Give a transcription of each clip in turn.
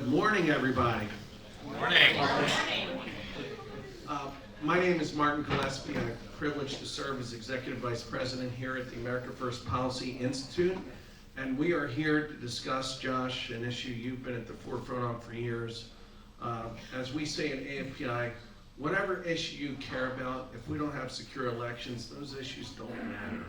Good morning, everybody. Good morning. My name is Martin Gillespie. I'm privileged to serve as Executive Vice President here at the America First Policy Institute. And we are here to discuss, Josh, an issue you've been at the forefront of for years. As we say at AFPI, whatever issue you care about, if we don't have secure elections, those issues don't matter.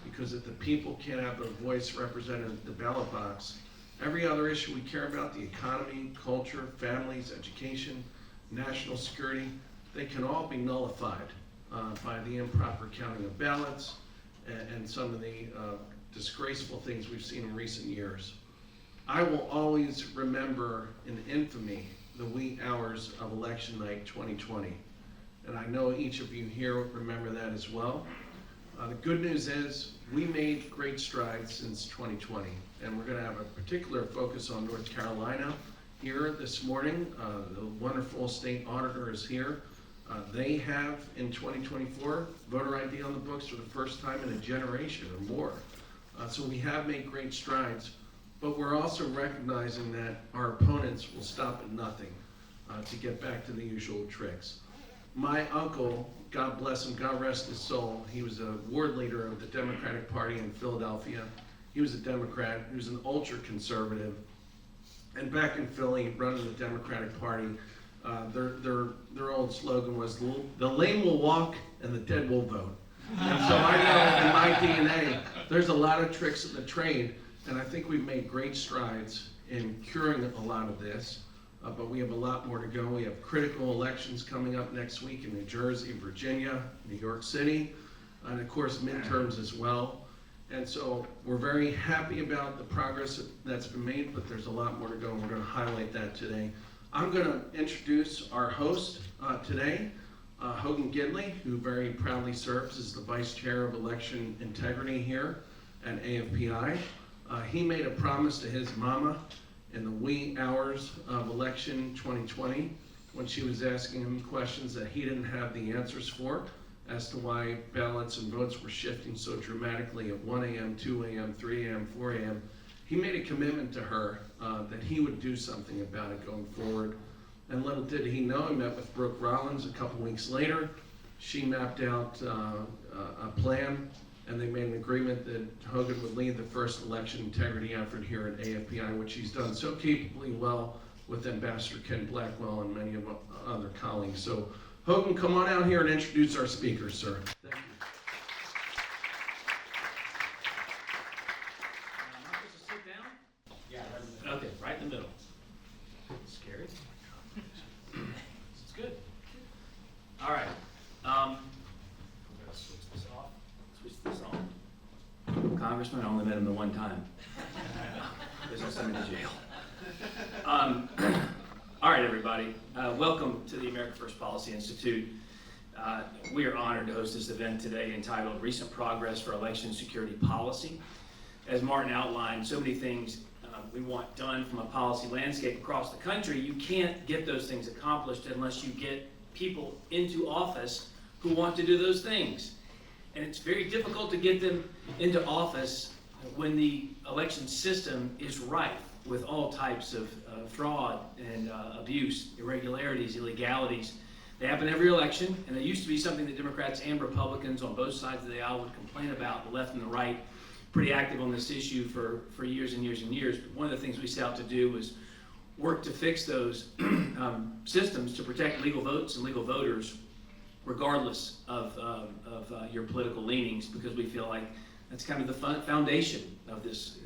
Because if the people can't have their voice represented at the ballot box, every other issue we care about, the economy, culture, families, education, national security, they can all be nullified by the improper counting of ballots and some of the disgraceful things we've seen in recent years. I will always remember in infamy the wee hours of election night 2020. And I know each of you here remember that as well. The good news is we made great strides since 2020, and we're going to have a particular focus on North Carolina here this morning. The wonderful state auditor is here. They have, in 2024, voter ID on the books for the first time in a generation or more. So we have made great strides, but we're also recognizing that our opponents will stop at nothing to get back to the usual tricks. My uncle, God bless him, God rest his soul, he was a ward leader of the Democratic Party in Philadelphia. He was a Democrat, he was an ultra-conservative, and back in Philly, running the Democratic Party, their old slogan was, the lame will walk and the dead will vote. And so I know in my DNA, there's a lot of tricks in the trade, and I think we've made great strides in curing a lot of this, but we have a lot more to go. We have critical elections coming up next week in New Jersey, Virginia, New York City, and of course midterms as well. And so we're very happy about the progress that's been made, but there's a lot more to go, and we're going to highlight that today. I'm going to introduce our host today, Hogan Gidley, who very proudly serves as the Vice Chair of Election Integrity here at AFPI. He made a promise to his mama in the wee hours of election 2020 when she was asking him questions that he didn't have the answers for as to why ballots and votes were shifting so dramatically at 1 a.m., 2 a.m., 3 a.m., 4 a.m. He made a commitment to her that he would do something about it going forward. And little did he know, he met with Brooke Rollins a couple weeks later. She mapped out a plan, and they made an agreement that Hogan would lead the first election integrity effort here at AFPI, which he's done so capably well with Ambassador Ken Blackwell and many of our other colleagues. So Hogan, come on out here and introduce our speakers, sir. Thank you. Am I supposed to sit down? Yeah, okay, right in the middle. Scary. It's good. All right. Switch this off. Switch this on. Congressman, I only met him the one time. Because I sent him to jail. All right, everybody. Welcome to the America First Policy Institute. We are honored to host this event today entitled Recent Progress for Election Security Policy. As Martin outlined, so many things we want done from a policy landscape across the country. You can't get those things accomplished unless you get people into office who want to do those things. And it's very difficult to get them into office when the election system is rife with all types of fraud and abuse, irregularities, illegalities. They happen every election, and they used to be something that Democrats and Republicans on both sides of the aisle would complain about, the left and the right, pretty active on this issue for years and years and years. But one of the things we set out to do was work to fix those systems to protect legal votes and legal voters, regardless of your political leanings, because we feel like that's kind of the foundation of this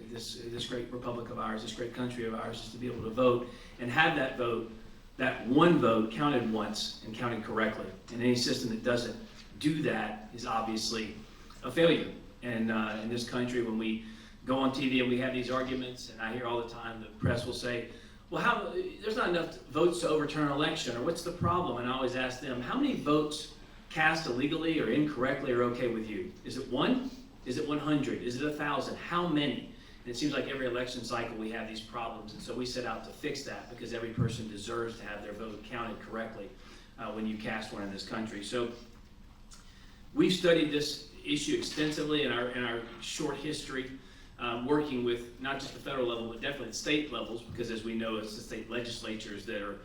great republic of ours, this great country of ours, is to be able to vote and have that vote, that one vote, counted once and counted correctly. And any system that doesn't do that is obviously a failure. And in this country, when we go on TV and we have these arguments, and I hear all the time the press will say, well, there's not enough votes to overturn an election, or what's the problem? And I always ask them, how many votes cast illegally or incorrectly are okay with you? Is it 1? Is it 100? Is it 1,000? How many? And it seems like every election cycle we have these problems, and so we set out to fix that because every person deserves to have their vote counted correctly when you cast one in this country. So we've studied this issue extensively in our short history working with not just the federal level, but definitely the state levels, because as we know, it's the state legislatures that are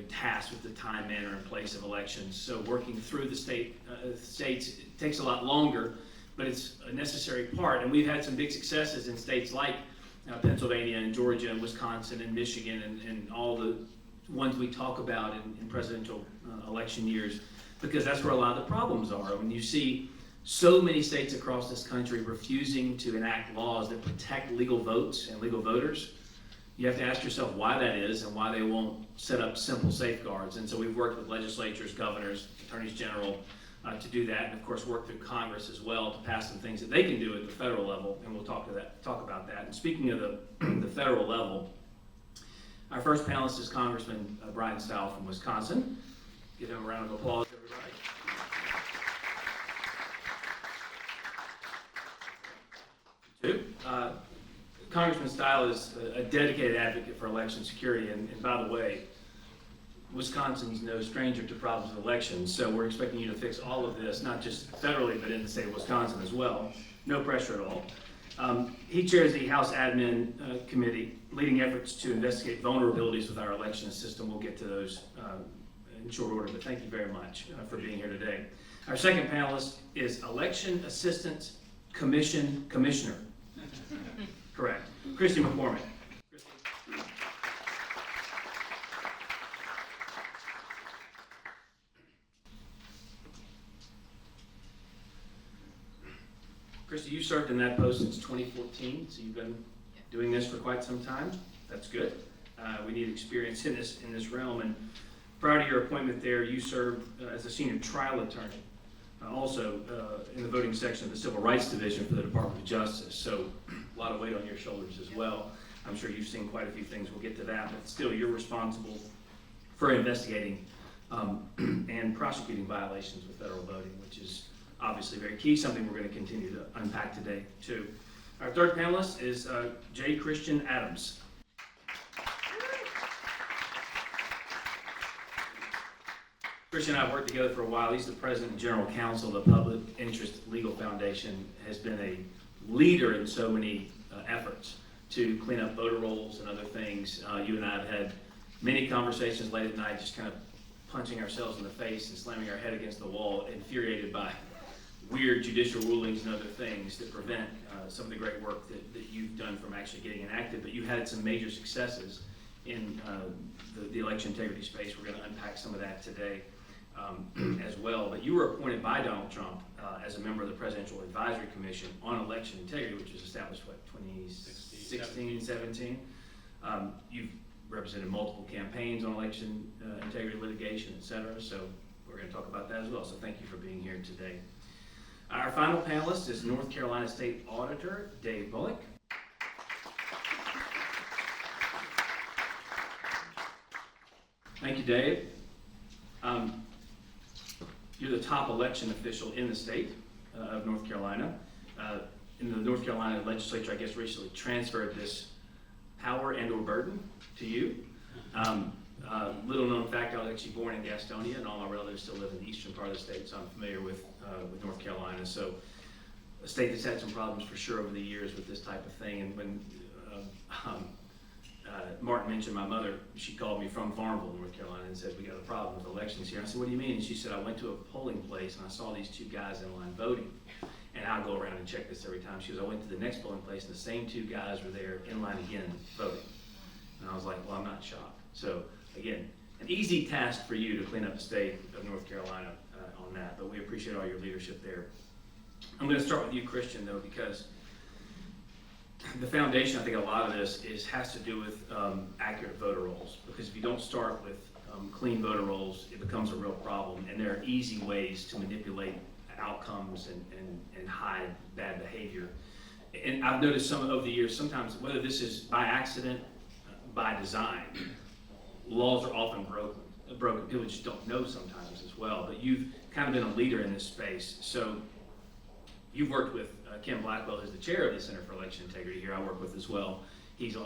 tasked with the time, manner, and place of elections. So working through the states takes a lot longer, but it's a necessary part. And we've had some big successes in states like Pennsylvania and Georgia and Wisconsin and Michigan and all the ones we talk about in presidential election years, because that's where a lot of the problems are. When you see so many states across this country refusing to enact laws that protect legal votes and legal voters, you have to ask yourself why that is and why they won't set up simple safeguards. And so we've worked with legislatures, governors, attorneys general to do that, and of course work through Congress as well to pass some things that they can do at the federal level, and we'll talk about that. And speaking of the federal level, our first panelist is Congressman Bryan Steil from Wisconsin. Give him a round of applause, everybody. Congressman Steil is a dedicated advocate for election security, and by the way, Wisconsin's no stranger to problems with elections, so we're expecting you to fix all of this, not just federally, but in the state of Wisconsin as well. No pressure at all. He chairs the House Admin Committee, leading efforts to investigate vulnerabilities with our election system. We'll get to those in short order, but thank you very much for being here today. Our second panelist is Election Assistant Commission Commissioner. Correct. Christy McCormick. Christy, you served in that post since 2014, so you've been doing this for quite some time. That's good. We need experience in this realm. And prior to your appointment there, you served as a senior trial attorney, also in the voting section of the Civil Rights Division for the Department of Justice. So a lot of weight on your shoulders as well. I'm sure you've seen quite a few things. We'll get to that, but still, you're responsible for investigating and prosecuting violations with federal voting, which is obviously very key, something we're going to continue to unpack today, too. Our third panelist is J. Christian Adams. Christian and I have worked together for a while. He's the president and general counsel of the Public Interest Legal Foundation, has been a leader in so many efforts to clean up voter rolls and other things. You and I have had many conversations late at night, just kind of punching ourselves in the face and slamming our head against the wall, infuriated by weird judicial rulings and other things that prevent some of the great work that you've done from actually getting enacted. But you had some major successes in the election integrity space. We're going to unpack some of that today as well. But you were appointed by Donald Trump as a member of the Presidential Advisory Commission on Election Integrity, which was established, 2016, 17? You've represented multiple campaigns on election integrity, litigation, et cetera. So we're going to talk about that as well. So thank you for being here today. Our final panelist is North Carolina State Auditor Dave Boliek. Thank you, Dave. You're the top election official in the state of North Carolina. In the North Carolina legislature, I guess, recently transferred this power and or burden to you. Little known fact, I was actually born in Gastonia, and all my relatives still live in the eastern part of the state, so I'm familiar with North Carolina. So a state that's had some problems for sure over the years with this type of thing. And when Martin mentioned my mother, she called me from Farmville, North Carolina, and said, we got a problem with elections here. I said, what do you mean? And she said, I went to a polling place and I saw these two guys in line voting. And I'll go around and check this every time. She goes, I went to the next polling place and the same two guys were there in line again voting. And I was like, well, I'm not shocked. So again, an easy task for you to clean up the state of North Carolina on that, but we appreciate all your leadership there. I'm going to start with you, Christian, though, because the foundation, I think a lot of this has to do with accurate voter rolls, because if you don't start with clean voter rolls, it becomes a real problem, and there are easy ways to manipulate outcomes and hide bad behavior. And I've noticed some over the years, sometimes, whether this is by accident, by design, laws are often broken. People just don't know sometimes as well, but you've kind of been a leader in this space. So you've worked with Ken Blackwell, who's the chair of the Center for Election Integrity here. I work with as well. He's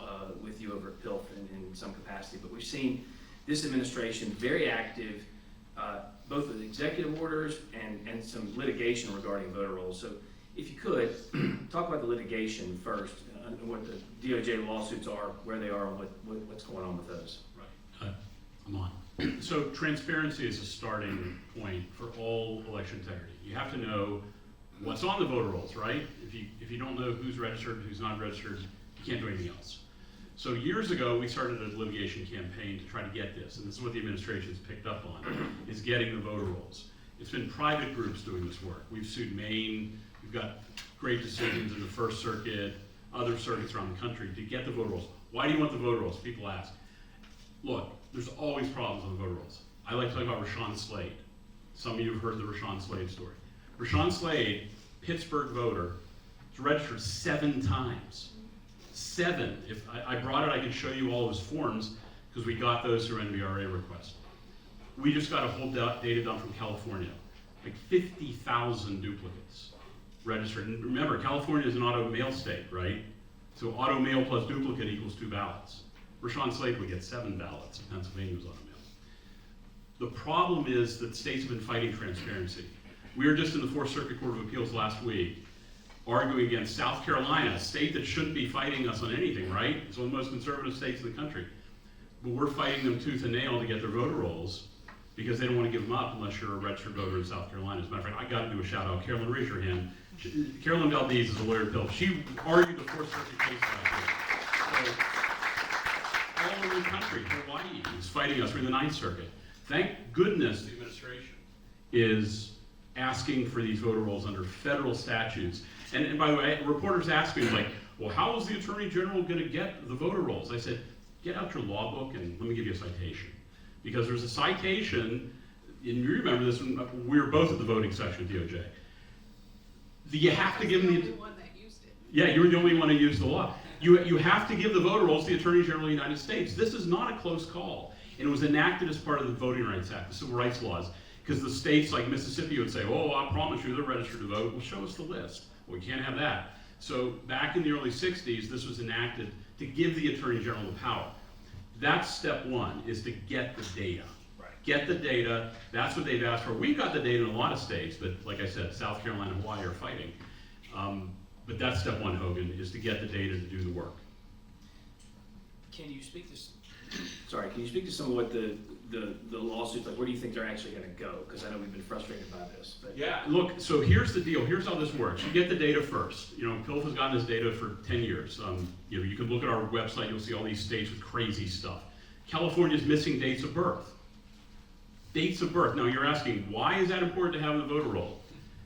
with you over at PILF in some capacity, but we've seen this administration very active, both with executive orders and some litigation regarding voter rolls. So If you could, talk about the litigation first, and what the DOJ lawsuits are, where they are, and what's going on with those. Right. I'm on. So transparency is a starting point for all election integrity. You have to know what's on the voter rolls, right? If you don't know who's registered and who's not registered, you can't do anything else. So years ago, we started a litigation campaign to try to get this, and this is what the administration's picked up on, is getting the voter rolls. It's been private groups doing this work. We've sued Maine, we've got great decisions in the First Circuit, other circuits around the country to get the voter rolls. Why do you want the voter rolls? People ask. Look, there's always problems on the voter rolls. I like to talk about Rashawn Slade. Some of you have heard the Rashawn Slade story. Rashawn Slade, Pittsburgh voter, was registered 7 times. 7. If I brought it, I could show you all of his forms because we got those through NVRA request. We just got a whole data done from California, like 50,000 duplicates registered. And remember, California is an auto mail state, right? So auto mail plus duplicate equals 2 ballots. Rashawn Slade would get 7 ballots if Pennsylvania was auto mail. The problem is that states have been fighting transparency. We were just in the Fourth Circuit Court of Appeals last week arguing against South Carolina, a state that shouldn't be fighting us on anything, right? It's one of the most conservative states in the country. But we're fighting them tooth and nail to get their voter rolls because they don't want to give them up unless you're a registered voter in South Carolina. As a matter of fact, I got to do a shout out. Carolyn, raise your hand. Carolyn Valdez is a lawyer at Pill. She argued the Fourth Circuit case last year. So, all over the country, Hawaii is fighting us. We're in the Ninth Circuit. Thank goodness the administration is asking for these voter rolls under federal statutes. And by the way, reporters ask me, like, well, how is the Attorney General going to get the voter rolls? I said, get out your law book and let me give you a citation. Because there's a citation, and you remember this when we were both at the voting section at DOJ. You have to give them the only one that used it. Yeah, you were the only one who used the law. You have to give the voter rolls to the Attorney General of the United States. This is not a close call. And it was enacted as part of the Voting Rights Act, the Civil Rights laws, because the states like Mississippi would say, oh, I promise you they're registered to vote. Well, show us the list. Well, we can't have that. So back in the early 60s, this was enacted to give the Attorney General the power. That's step one, is to get the data. Right. Get the data. That's what they've asked for. We've got the data in a lot of states, but like I said, South Carolina and Hawaii are fighting. But that's step one, Hogan, is to get the data to do the work. Can you speak to some of what the lawsuits, like where do you think they're actually going to go? Because I know we've been frustrated by this. But. Yeah, look, so here's the deal. Here's how this works. You get the data first. You know, PILF has gotten this data for 10 years. You know, you can look at our website, you'll see all these states with crazy stuff. California's missing dates of birth. Dates of birth. Now you're asking, why is that important to have in the voter roll?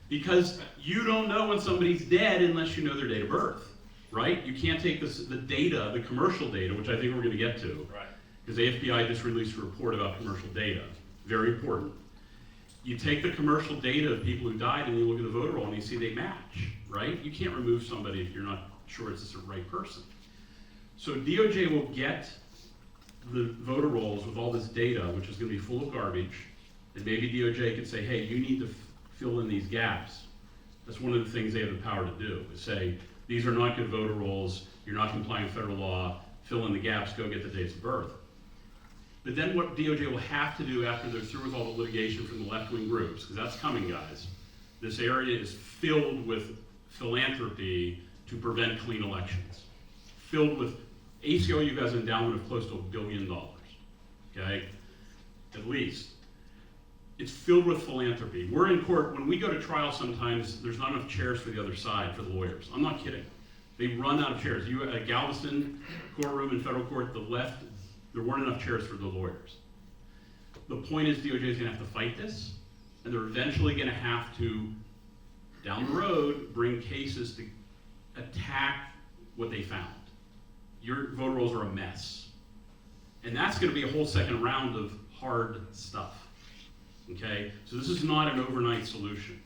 Because you don't know when somebody's dead unless you know their date of birth, right? You can't take the data, the commercial data, which I think we're going to get to. Right. Because AFPI just released a report about commercial data. Very important. You take the commercial data of people who died and you look at the voter roll and you see they match, right? You can't remove somebody if you're not sure it's the right person. So DOJ will get the voter rolls with all this data, which is going to be full of garbage, and maybe DOJ can say, hey, you need to fill in these gaps. That's one of the things they have the power to do, is say, these are not good voter rolls, you're not complying with federal law, fill in the gaps, go get the dates of birth. But then what DOJ will have to do after they're through with all the litigation from the left-wing groups, because that's coming, guys. This area is filled with philanthropy to prevent clean elections. Filled with, ACLU has an endowment of close to $1 billion, okay? At least. It's filled with philanthropy. We're in court, when we go to trial sometimes, there's not enough chairs for the other side, for the lawyers. I'm not kidding. They run out of chairs. You at Galveston courtroom in federal court, the left, there weren't enough chairs for the lawyers. The point is DOJ is gonna have to fight this, and they're eventually gonna have to, down the road, bring cases to attack what they found. Your voter rolls are a mess. And that's gonna be a whole second round of hard stuff. Okay, so this is not an overnight solution.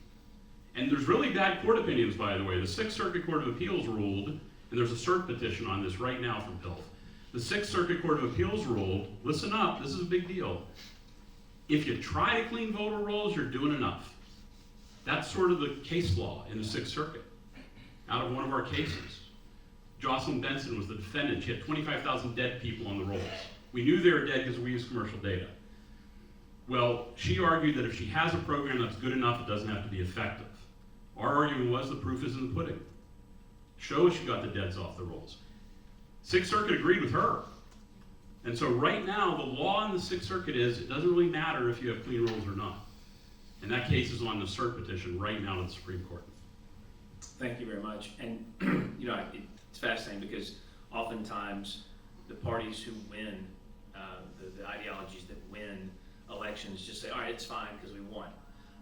And there's really bad court opinions, by the way. The Sixth Circuit Court of Appeals ruled, and there's a cert petition on this right now from PILF. The Sixth Circuit Court of Appeals ruled, listen up, this is a big deal. If you try to clean voter rolls, you're doing enough. That's sort of the case law in the Sixth Circuit. Out of one of our cases, Jocelyn Benson was the defendant. She had 25,000 dead people on the rolls. We knew they were dead because we used commercial data. Well, she argued that if she has a program that's good enough, it doesn't have to be effective. Our argument was the proof is in the pudding. Show us you got the deads off the rolls. Sixth Circuit agreed with her. And so right now, the law in the Sixth Circuit is it doesn't really matter if you have clean rolls or not. And that case is on the cert petition right now to the Supreme Court. Thank you very much. And it's fascinating because oftentimes the parties who win, the ideologies that win elections just say, all right, it's fine because we won.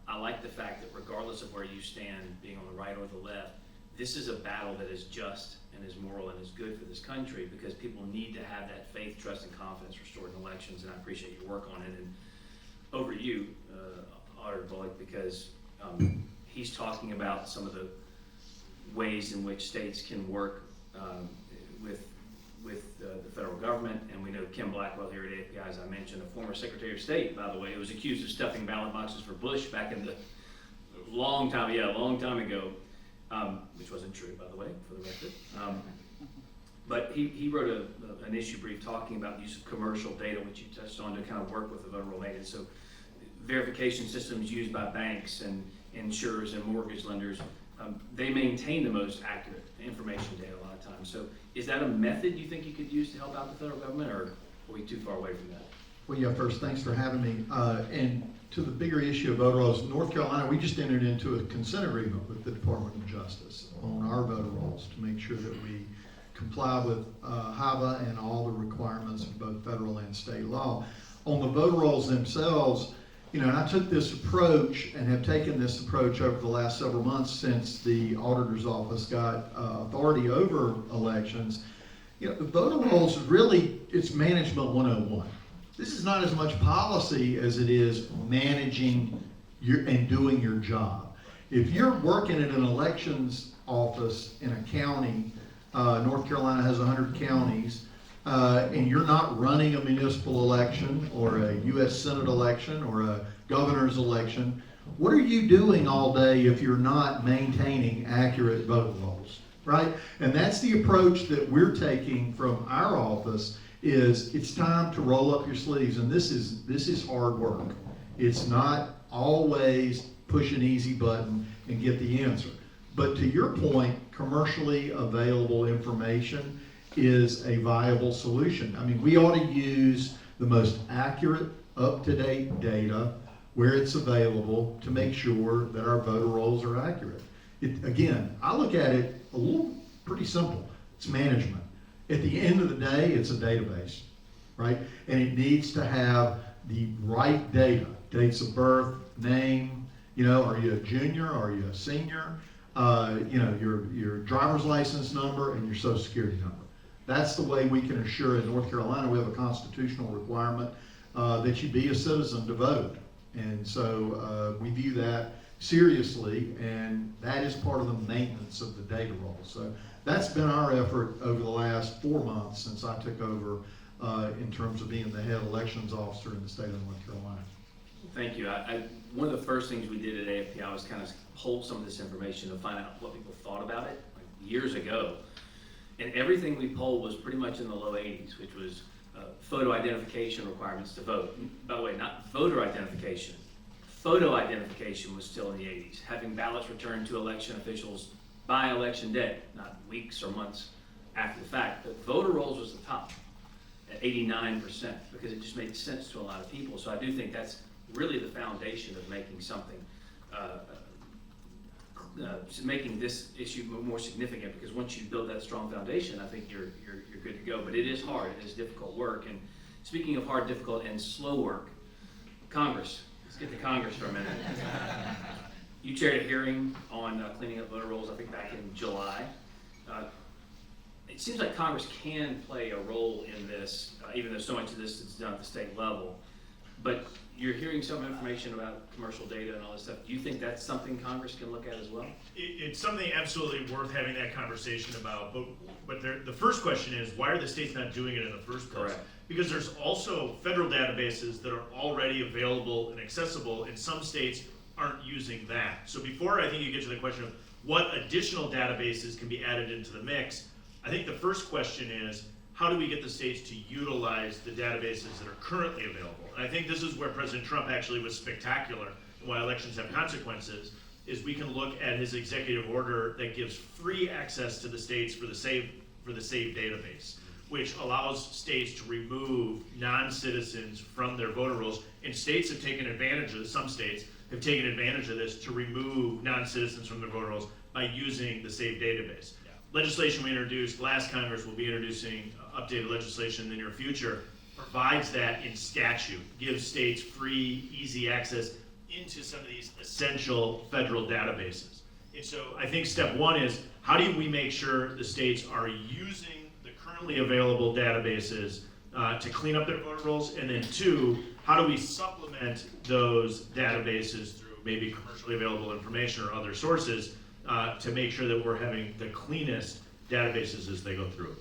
I like the fact that regardless of where you stand, being on the right or the left, this is a battle that is just and is moral and is good for this country because people need to have that faith, trust, and confidence restored in elections, and I appreciate your work on it. And over to you, Auditor Boliek, because he's talking about some of the ways in which states can work with the federal government, and we know Kim Blackwell here at AFPI, as I mentioned, a former Secretary of State, by the way, who was accused of stuffing ballot boxes for Bush back in the long time ago, which wasn't true, by the way, for the record. But he wrote an issue brief talking about the use of commercial data, which you touched on, to kind of work with the voter roll data. So verification systems used by banks and insurers and mortgage lenders, they maintain the most accurate information data a lot of times. So is that a method you think you could use to help out the federal government, or are we too far away from that? Well, yeah, first, thanks for having me. And to the bigger issue of voter rolls, North Carolina, we just entered into a consent agreement with the Department of Justice on our voter rolls to make sure that we comply with HAVA and all the requirements of both federal and state law. On the voter rolls themselves, and I took this approach and have taken this approach over the last several months since the auditor's office got authority over elections. The voter rolls really, it's management 101. This is not as much policy as it is managing and doing your job. If you're working at an elections office in a county, North Carolina has 100 counties, and you're not running a municipal election or a U.S. Senate election or a governor's election, what are you doing all day if you're not maintaining accurate vote rolls, right? And that's the approach that we're taking from our office. Is it's time to roll up your sleeves, and this is hard work. It's not always push an easy button and get the answer. But to your point, commercially available information is a viable solution. I mean, we ought to use the most accurate, up-to-date data where it's available to make sure that our voter rolls are accurate. Again, I look at it a little pretty simple. It's management. At the end of the day, it's a database, right? And it needs to have the right data, dates of birth, name, are you a junior, are you a senior, your driver's license number and your social security number. That's the way we can assure in North Carolina we have a constitutional requirement that you be a citizen to vote. And so we view that seriously, and that is part of the maintenance of the data roll. So that's been our effort over the last 4 months since I took over in terms of being the head elections officer in the state of North Carolina. Thank you. One of the first things we did at AFPI was kind of hold some of this information to find out what people thought about it years ago. And everything we polled was pretty much in the low 80s, which was photo identification requirements to vote. By the way, not voter identification. Photo identification was still in the 80s, having ballots returned to election officials by election day, not weeks or months after the fact. But voter rolls was the top at 89% because it just made sense to a lot of people. So I do think that's really the foundation of making something, making this issue more significant, because once you build that strong foundation, I think you're good to go. But it is hard, it is difficult work. And speaking of hard, difficult, and slow work, Congress. Let's get to Congress for a minute. You chaired a hearing on cleaning up voter rolls, I think back in July. It seems like Congress can play a role in this, even though so much of this is done at the state level. But you're hearing some information about commercial data and all this stuff. Do you think that's something Congress can look at as well? It's something absolutely worth having that conversation about. But the first question is, why are the states not doing it in the first place? Correct. Because there's also federal databases that are already available and accessible, and some states aren't using that. So before I think you get to the question of what additional databases can be added into the mix, I think the first question is, how do we get the states to utilize the databases that are currently available? And I think this is where President Trump actually was spectacular, and why elections have consequences, is we can look at his executive order that gives free access to the states for the SAVE database, which allows states to remove non-citizens from their voter rolls. And states have taken advantage of this, some states have taken advantage of this to remove non-citizens from their voter rolls by using the SAVE database. Yeah. Legislation we introduced last Congress, will be introducing updated legislation in the near future, provides that in statute, gives states free, easy access into some of these essential federal databases. And so I think step one is, how do we make sure the states are using the currently available databases to clean up their voter rolls? And then two, how do we supplement those databases through maybe commercially available information or other sources to make sure that we're having the cleanest databases as they go through?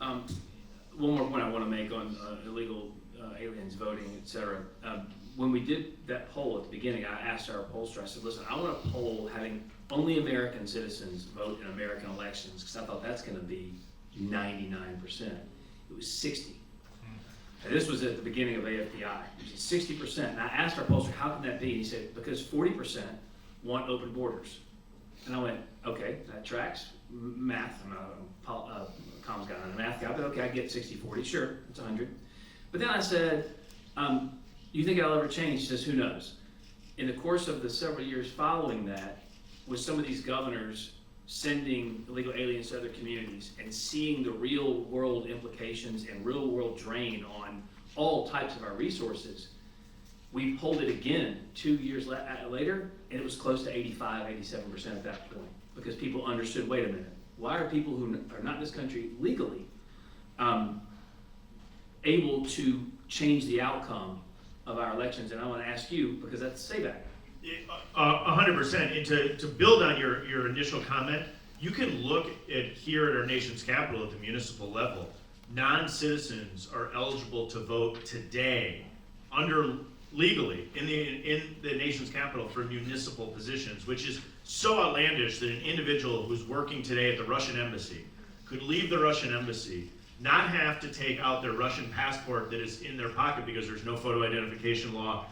One more point I want to make on illegal aliens voting, et cetera. When we did that poll at the beginning, I asked our pollster, I said, listen, I want a poll having only American citizens vote in American elections, because I thought that's going to be 99%. It was 60. And this was at the beginning of AFPI. It was 60%. And I asked our pollster, how can that be? And he said, because 40% want open borders. And I went, okay, that tracks. Math, I'm not a comms guy, I'm a math guy, but okay, I get 60-40, sure, it's 100. But then I said, you think it'll ever change? He says, who knows? In the course of the several years following that, with some of these governors sending illegal aliens to other communities and seeing the real world implications and real world drain on all types of our resources, we pulled it again 2 years later, and it was close to 85-87% at that point, because people understood, wait a minute, why are people who are not in this country legally able to change the outcome of our elections? And I want to ask you, because that's the SAVE Act. 100%. And to build on your initial comment, you can look at here at our nation's capital at the municipal level. Non-citizens are eligible to vote today legally in the nation's capital for municipal positions, which is so outlandish that an individual who's working today at the Russian embassy could leave the Russian embassy, not have to take out their Russian passport that is in their pocket because there's no photo identification law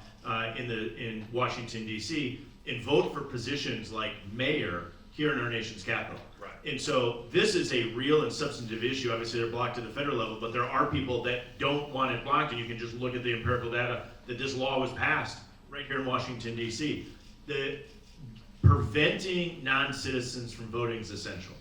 in Washington, D.C., and vote for positions like mayor here in our nation's capital. Right. And so this is a real and substantive issue. Obviously, they're blocked at the federal level, but there are people that don't want it blocked, and you can just look at the empirical data that this law was passed right here in Washington, D.C. Preventing non-citizens from voting is essential.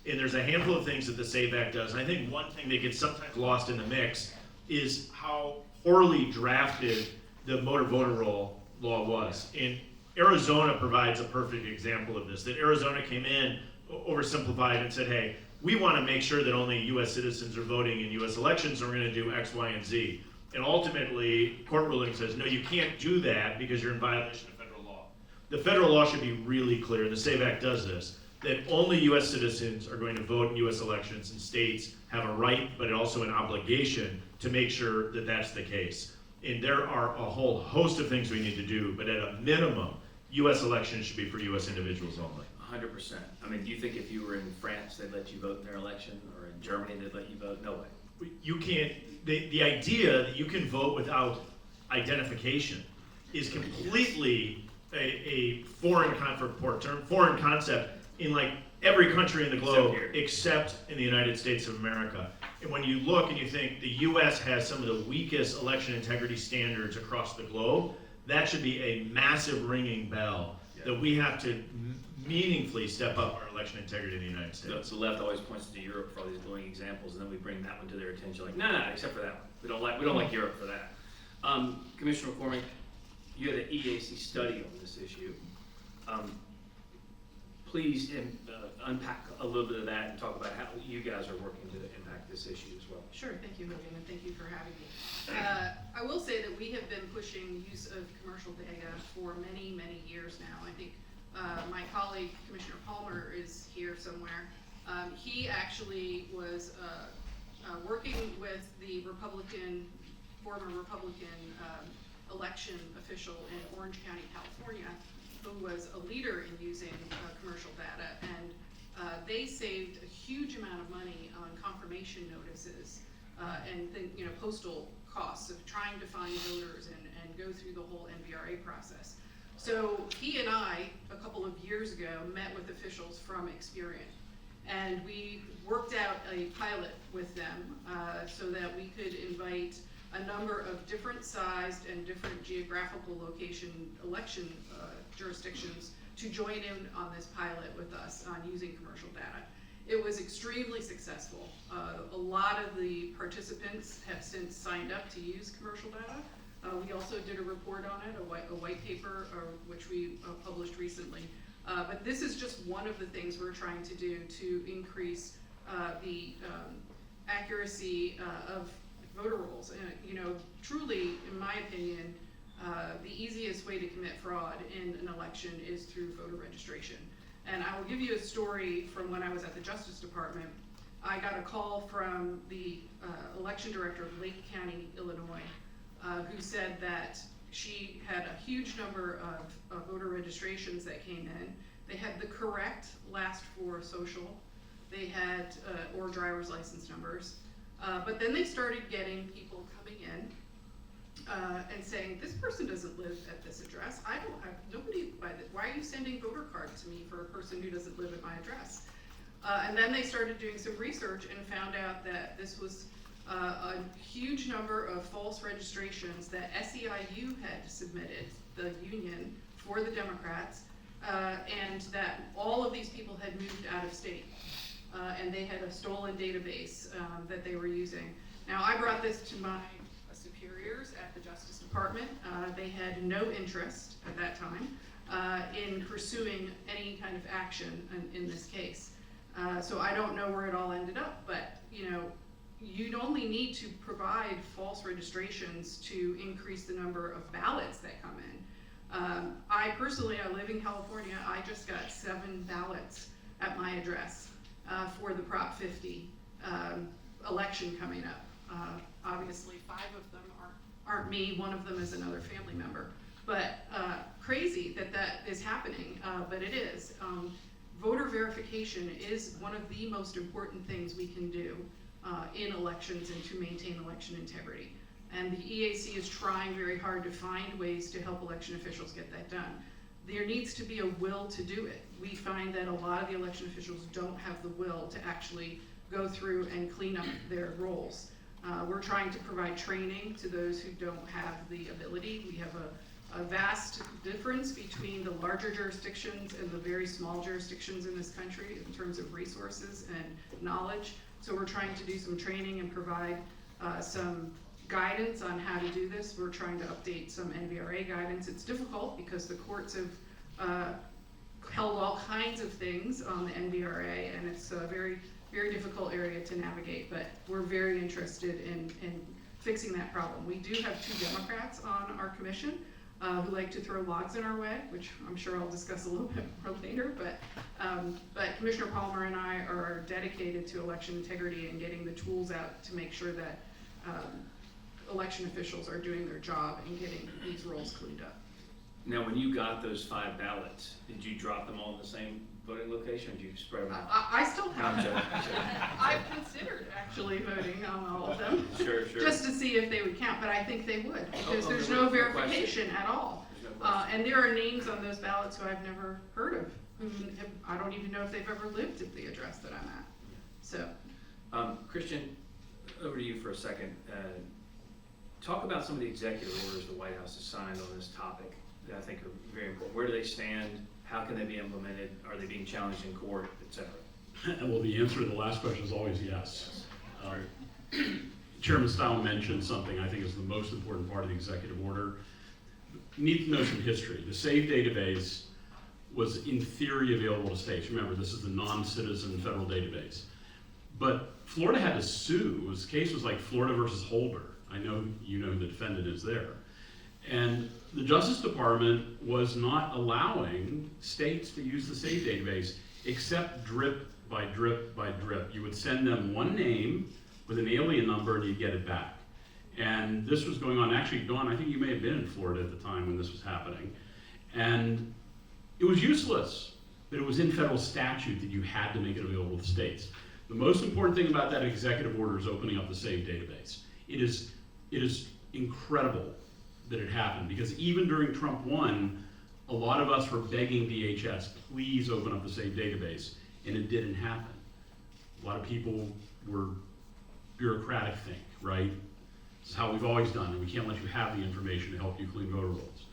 And there's a handful of things that the SAVE Act does. And I think one thing that gets sometimes lost in the mix is how poorly drafted the motor voter roll law was. And Arizona provides a perfect example of this, that Arizona came in, oversimplified, and said, hey, we want to make sure that only U.S. citizens are voting in U.S. elections, and we're going to do X, Y, and Z. And ultimately, court ruling says, no, you can't do that because you're in violation of federal law. The federal law should be really clear, and the SAVE Act does this, that only U.S. citizens are going to vote in U.S. elections, and states have a right, but also an obligation to make sure that that's the case. And there are a whole host of things we need to do, but at a minimum, U.S. elections should be for U.S. individuals only. 100%. I mean, do you think if you were in France, they'd let you vote in their election, or in Germany, they'd let you vote? No way. You can't, the idea that you can vote without identification is completely a foreign concept in like every country in the globe except in the United States of America. And when you look and you think the U.S. has some of the weakest election integrity standards across the globe, that should be a massive ringing bell that we have to meaningfully step up our election integrity in the United States. The left always points to Europe for all these glowing examples, and then we bring that one to their attention, like, no, except for that one. We don't like Europe for that. Commissioner McCormick, you had an EAC study on this issue. Please unpack a little bit of that and talk about how you guys are working to impact this issue as well. Sure, thank you, Hogan, and thank you for having me. I will say that we have been pushing use of commercial data for many, many years now. I think my colleague, Commissioner Palmer, is here somewhere. He actually was working with the former Republican election official in Orange County, California, who was a leader in using commercial data, and they saved a huge amount of money on confirmation notices and postal costs of trying to find voters and go through the whole NVRA process. So he and I, a couple of years ago, met with officials from Experian. And we worked out a pilot with them so that we could invite a number of different sized and different geographical location election jurisdictions to join in on this pilot with us on using commercial data. It was extremely successful. A lot of the participants have since signed up to use commercial data. We also did a report on it, a white paper, which we published recently. But this is just one of the things we're trying to do to increase the accuracy of voter rolls. And truly, in my opinion, the easiest way to commit fraud in an election is through voter registration. And I will give you a story from when I was at the Justice Department. I got a call from the election director of Lake County, Illinois, who said that she had a huge number of voter registrations that came in. They had the correct last four social, they had, or driver's license numbers, but then they started getting people coming in and saying, this person doesn't live at this address. I don't have, nobody, why are you sending voter cards to me for a person who doesn't live at my address? And then they started doing some research and found out that this was a huge number of false registrations that SEIU had submitted, the union, for the Democrats, and that all of these people had moved out of state. And they had a stolen database that they were using. Now, I brought this to my superiors at the Justice Department. They had no interest at that time in pursuing any kind of action in this case. So I don't know where it all ended up, but you'd only need to provide false registrations to increase the number of ballots that come in. I personally live in California. I just got 7 ballots at my address for the Prop 50 election coming up. Obviously 5 of them aren't me, 1 of them is another family member. But crazy that is happening, but it is. Voter verification is one of the most important things we can do in elections and to maintain election integrity. And the EAC is trying very hard to find ways to help election officials get that done. There needs to be a will to do it. We find that a lot of the election officials don't have the will to actually go through and clean up their rolls. We're trying to provide training to those who don't have the ability. We have a vast difference between the larger jurisdictions and the very small jurisdictions in this country in terms of resources and knowledge. So we're trying to do some training and provide some guidance on how to do this. We're trying to update some NVRA guidance. It's difficult because the courts have held all kinds of things on the NVRA, and it's a very, very difficult area to navigate, but we're very interested in fixing that problem. We do have 2 Democrats on our commission who like to throw logs in our way, which I'm sure I'll discuss a little bit more later, but Commissioner Palmer and I are dedicated to election integrity and getting the tools out to make sure that election officials are doing their job and getting these rolls cleaned up. Now, when you got those 5 ballots, did you drop them all in the same voting location, or did you spread them out? I still have I'm them. joking. I've considered actually voting on all of them. Sure. Just to see if they would count, but I think they would, because Oh, there's there no was no verification at all. There's no question. And there are names on those ballots who I've never heard of, I don't even know if they've ever lived at the address that I'm at, so. Christian, over to you for a second. Talk about some of the executive orders the White House has signed on this topic that I think are very important. Where do they stand? How can they be implemented? Are they being challenged in court, et cetera? Well, the answer to the last question is always yes. Chairman Steil mentioned something I think is the most important part of the executive order. You need to know some history. The SAVE database was in theory available to states. Remember, this is the non-citizen federal database. But Florida had to sue. The case was like Florida versus Holder. I know you know who the defendant is there. And the Justice Department was not allowing states to use the SAVE database except drip by drip by drip. You would send them one name with an alien number and you'd get it back. And this was going on, actually, Dawn, I think you may have been in Florida at the time when this was happening. And it was useless, but it was in federal statute that you had to make it available to states. The most important thing about that executive order is opening up the SAVE database. It is incredible that it happened, because even during Trump 1, a lot of us were begging DHS, please open up the same database, and it didn't happen. A lot of people were bureaucratic think, right? This is how we've always done it. We can't let you have the information to help you clean voter rolls.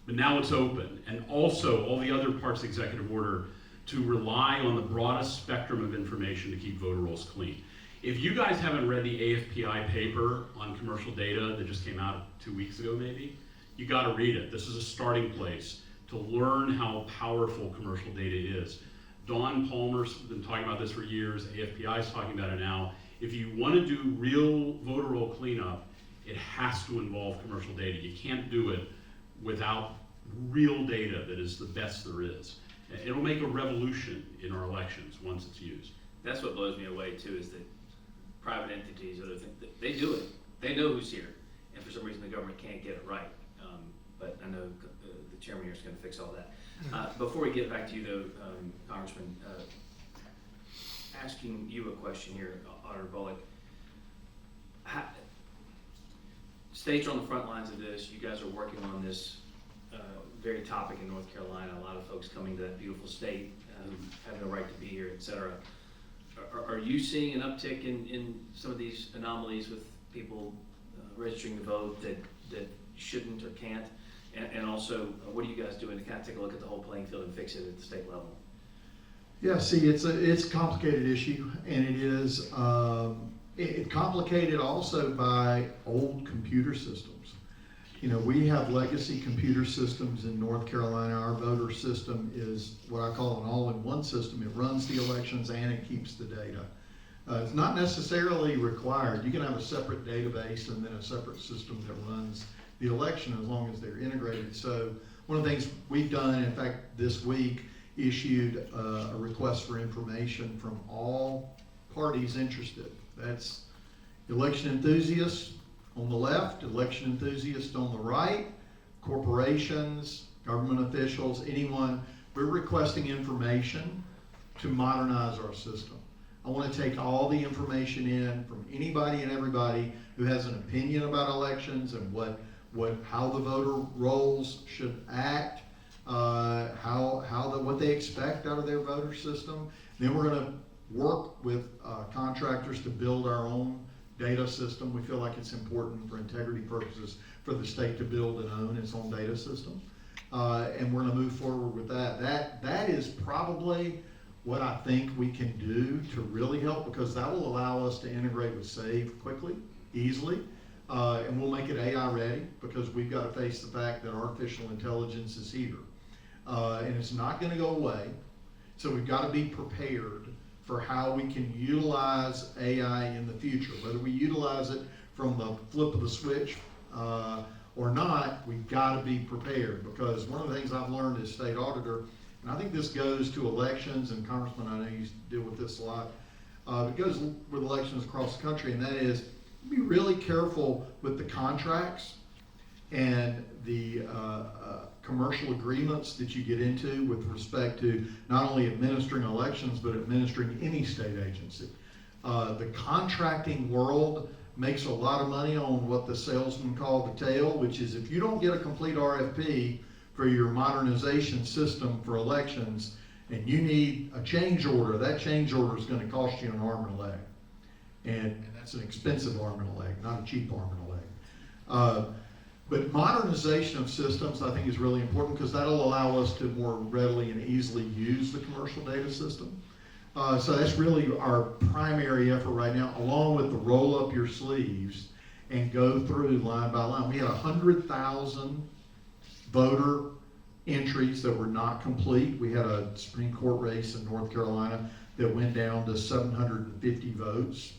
But now it's open, and also all the other parts of the executive order to rely on the broadest spectrum of information to keep voter rolls clean. If you guys haven't read the AFPI paper on commercial data that just came out 2 weeks ago maybe, you gotta read it. This is a starting place to learn how powerful commercial data is. Don Palmer's been talking about this for years, AFPI is talking about it now. If you wanna do real voter roll cleanup, it has to involve commercial data. You can't do it without real data that is the best there is. It'll make a revolution in our elections once it's used. That's what blows me away too, is that private entities, other things, they do it. They know who's here, and for some reason the government can't get it right. But I know the chairman here is going to fix all that. Before we get back to you though, Congressman, asking you a question here, Auditor Boliek. States are on the front lines of this. You guys are working on this very topic in North Carolina. A lot of folks coming to that beautiful state who have no right to be here, et cetera. Are you seeing an uptick in some of these anomalies with people registering to vote that shouldn't or can't? And also, what are you guys doing to kind of take a look at the whole playing field and fix it at the state level? Yeah, see, it's a complicated issue, and it is complicated also by old computer systems. You know, we have legacy computer systems in North Carolina. Our voter system is what I call an all-in-one system. It runs the elections and it keeps the data. It's not necessarily required. You can have a separate database and then a separate system that runs the election as long as they're integrated. So one of the things we've done, in fact, this week, issued a request for information from all parties interested. That's election enthusiasts on the left, election enthusiasts on the right, corporations, government officials, anyone. We're requesting information to modernize our system. I want to take all the information in from anybody and everybody who has an opinion about elections and how the voter rolls should act, what they expect out of their voter system. Then we're going to work with contractors to build our own data system. We feel like it's important for integrity purposes for the state to build and own its own data system. And we're going to move forward with that. That is probably what I think we can do to really help, because that will allow us to integrate with SAVE quickly, easily. And we'll make it AI ready, because we've got to face the fact that artificial intelligence is here. And it's not going to go away. So we've got to be prepared for how we can utilize AI in the future. Whether we utilize it from the flip of the switch or not, we've got to be prepared, because one of the things I've learned as state auditor, and I think this goes to elections, and Congressman, I know you deal with this a lot, it goes with elections across the country, and that is be really careful with the contracts and the commercial agreements that you get into with respect to not only administering elections, but administering any state agency. The contracting world makes a lot of money on what the salesmen call the tail, which is if you don't get a complete RFP for your modernization system for elections and you need a change order, that change order is going to cost you an arm and a leg. And that's an expensive arm and a leg, not a cheap arm and a leg. But modernization of systems, I think, is really important, because that'll allow us to more readily and easily use the commercial data system. So that's really our primary effort right now, along with the roll up your sleeves and go through line by line. We had 100,000 voter entries that were not complete. We had a Supreme Court race in North Carolina that went down to 750 votes.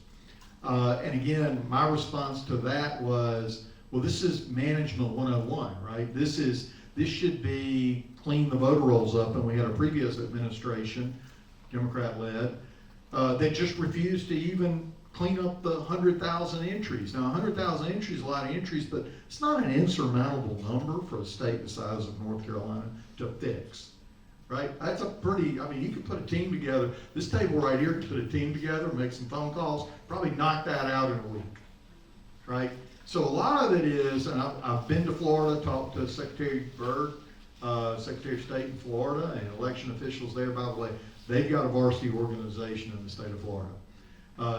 And again, my response to that was, well, this is management 101, right? This should be clean the voter rolls up, and we had a previous administration, Democrat-led, that just refused to even clean up the 100,000 entries. Now, 100,000 entries is a lot of entries, but it's not an insurmountable number for a state the size of North Carolina to fix, right? That's a pretty, I mean, you could put a team together. This table right here could put a team together, make some phone calls, probably knock that out in a week, right? So a lot of it is, and I've been to Florida, talked to Secretary Byrd, Secretary of State in Florida, and election officials there. By the way, they've got a varsity organization in the state of Florida.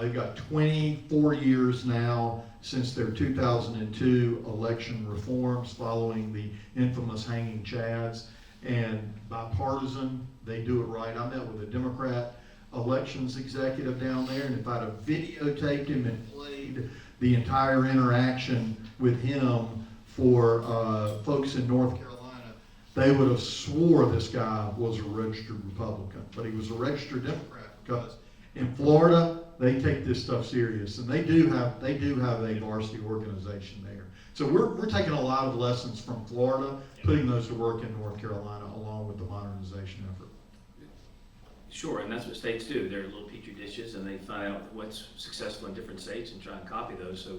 They've got 24 years now since their 2002 election reforms following the infamous hanging chads, and bipartisan, they do it right. I met with a Democrat elections executive down there, and if I'd have videotaped him and played the entire interaction with him for folks in North Carolina, they would have swore this guy was a registered Republican, but he was a registered Democrat, because in Florida, they take this stuff serious, and they do have a varsity organization there. So we're taking a lot of lessons from Florida, putting those to work in North Carolina, along with the modernization effort. Sure, and that's what states do. They're little petri dishes, and they find out what's successful in different states and try and copy those. So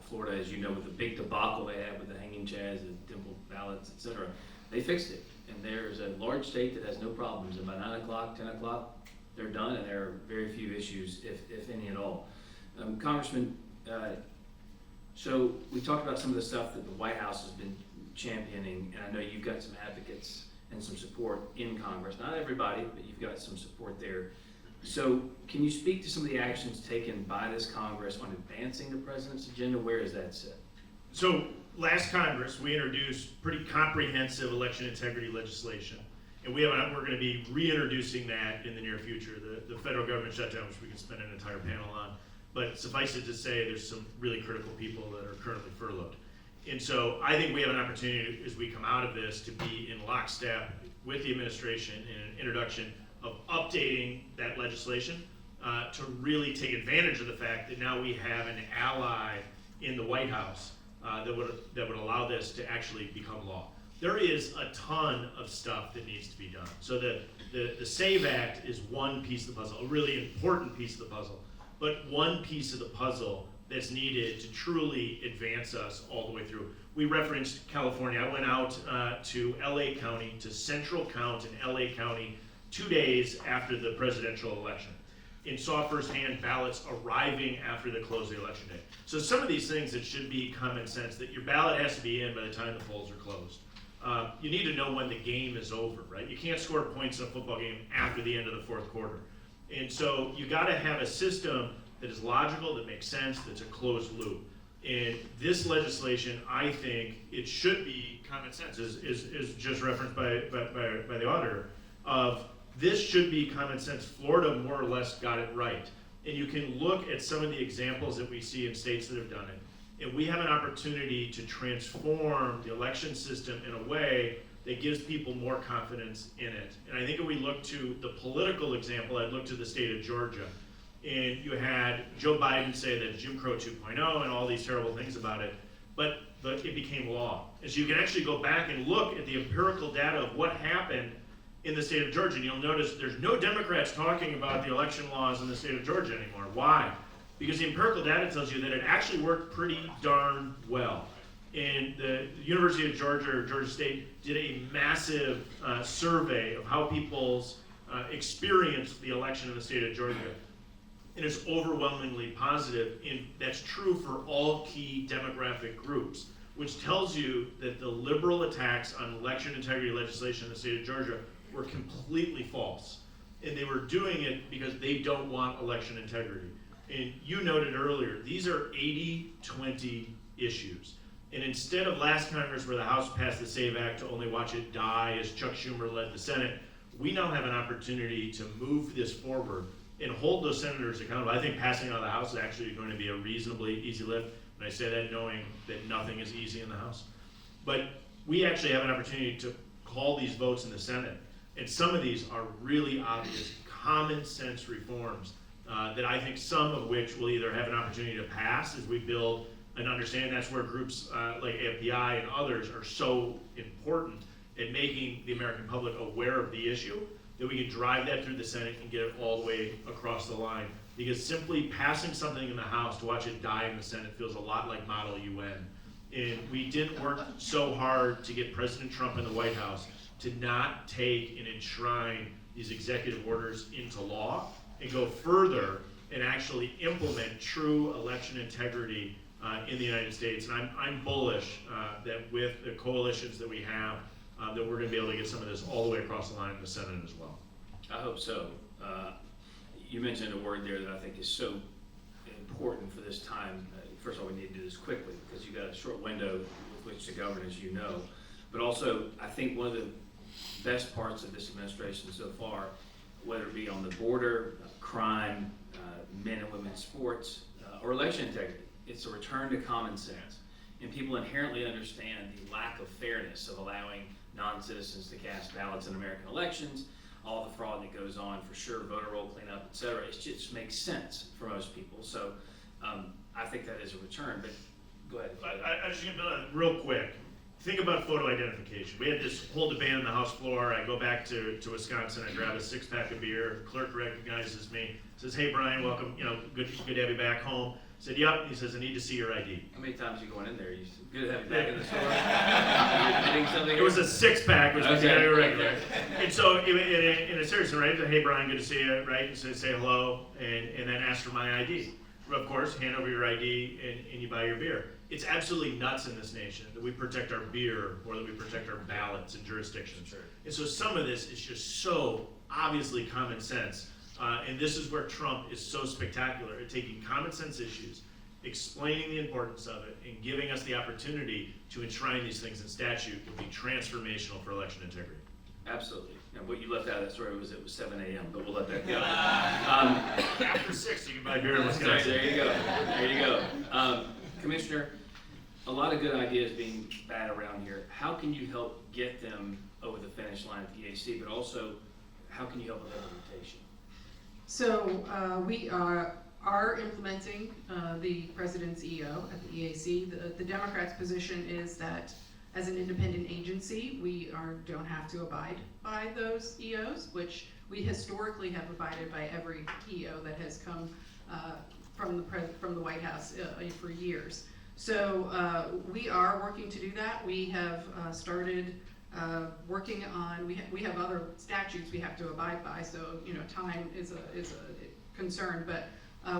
Florida, as you know, with the big debacle they had with the hanging chads and dimple ballots, et cetera, they fixed it. And there's a large state that has no problems, and by 9 o'clock, 10 o'clock, they're done, and there are very few issues, if any at all. Congressman, so we talked about some of the stuff that the White House has been championing, and I know you've got some advocates and some support in Congress. Not everybody, but you've got some support there. So can you speak to some of the actions taken by this Congress on advancing the president's agenda? Where is that set? So last Congress, we introduced pretty comprehensive election integrity legislation. And we're going to be reintroducing that in the near future. The federal government shutdown, which we can spend an entire panel on. But suffice it to say, there's some really critical people that are currently furloughed. And so I think we have an opportunity as we come out of this to be in lockstep with the administration in an introduction of updating that legislation to really take advantage of the fact that now we have an ally in the White House that would allow this to actually become law. There is a ton of stuff that needs to be done. So the SAVE Act is one piece of the puzzle, a really important piece of the puzzle, but one piece of the puzzle that's needed to truly advance us all the way through. We referenced California. I went out to LA County, to Central Count in LA County, 2 days after the presidential election, and saw firsthand ballots arriving after the close of the election day. So some of these things that should be common sense, that your ballot has to be in by the time the polls are closed. You need to know when the game is over, right? You can't score points in a football game after the end of the fourth quarter. And so you gotta have a system that is logical, that makes sense, that's a closed loop. And this legislation, I think it should be common sense, is just referenced by the auditor, of this should be common sense. Florida more or less got it right. And you can look at some of the examples that we see in states that have done it. And we have an opportunity to transform the election system in a way that gives people more confidence in it. And I think if we look to the political example, I'd look to the state of Georgia. And you had Joe Biden say that Jim Crow 2.0 and all these terrible things about it, but it became law. And so you can actually go back and look at the empirical data of what happened in the state of Georgia. And you'll notice there's no Democrats talking about the election laws in the state of Georgia anymore. Why? Because the empirical data tells you that it actually worked pretty darn well. And the University of Georgia, or Georgia State, did a massive survey of how people's experienced the election in the state of Georgia. And it's overwhelmingly positive, and that's true for all key demographic groups, which tells you that the liberal attacks on election integrity legislation in the state of Georgia were completely false. And they were doing it because they don't want election integrity. And you noted earlier, these are 80-20 issues. And instead of last Congress where the House passed the SAVE Act to only watch it die as Chuck Schumer led the Senate, we now have an opportunity to move this forward and hold those senators accountable. I think passing out of the House is actually going to be a reasonably easy lift. And I say that knowing that nothing is easy in the House. But we actually have an opportunity to call these votes in the Senate. And some of these are really obvious, common sense reforms that I think some of which will either have an opportunity to pass as we build and understand. That's where groups like AFPI and others are so important at making the American public aware of the issue, that we can drive that through the Senate and get it all the way across the line. Because simply passing something in the House to watch it die in the Senate feels a lot like Model UN. And we didn't work so hard to get President Trump in the White House to not take and enshrine these executive orders into law and go further and actually implement true election integrity in the United States. And I'm bullish that with the coalitions that we have, that we're gonna be able to get some of this all the way across the line in the Senate as well. I hope so. You mentioned a word there that I think is so important for this time. First of all, we need to do this quickly because you've got a short window with which to govern, as you know. But also, I think one of the best parts of this administration so far, whether it be on the border, crime, men and women's sports, or election integrity, it's a return to common sense. And people inherently understand the lack of fairness of allowing non-citizens to cast ballots in American elections, all the fraud that goes on, for sure, voter roll cleanup, et cetera. It just makes sense for most people. So I think that is a return, but go ahead. I was just gonna build on it real quick. Think about photo identification. We had this whole debate on the House floor. I go back to Wisconsin, I grab a 6-pack of beer, clerk recognizes me, says, "Hey Bryan, welcome, good to have you back home." I said, "Yep." He says, "I need to see your ID." How many times are you going in there? You said, good to have you back in the store. You're getting something? It was a 6-pack, which was Okay. very regular. And so, in a serious way, right? "Hey Bryan, good to see you," right? And so say hello, and then ask for my ID. Of course, hand over your ID, and you buy your beer. It's absolutely nuts in this nation that we protect our beer more than we protect our ballots and jurisdictions. Sure. And so some of this is just so obviously common sense. And this is where Trump is so spectacular at taking common sense issues, explaining the importance of it, and giving us the opportunity to enshrine these things in statute would be transformational for election integrity. Absolutely. Now, what you left out of that story was it was 7 a.m., but we'll let that go. After 6, you can buy beer in Wisconsin. There you go. There you go. Commissioner, a lot of good ideas being bad around here. How can you help get them over the finish line at the EAC, but also how can you help with implementation? So we are implementing the president's EO at the EAC. The Democrats' position is that as an independent agency, we don't have to abide by those EOs, which we historically have abided by every EO that has come from the White House for years. So we are working to do that. We have started working on, we have other statutes we have to abide by, so time is a concern, but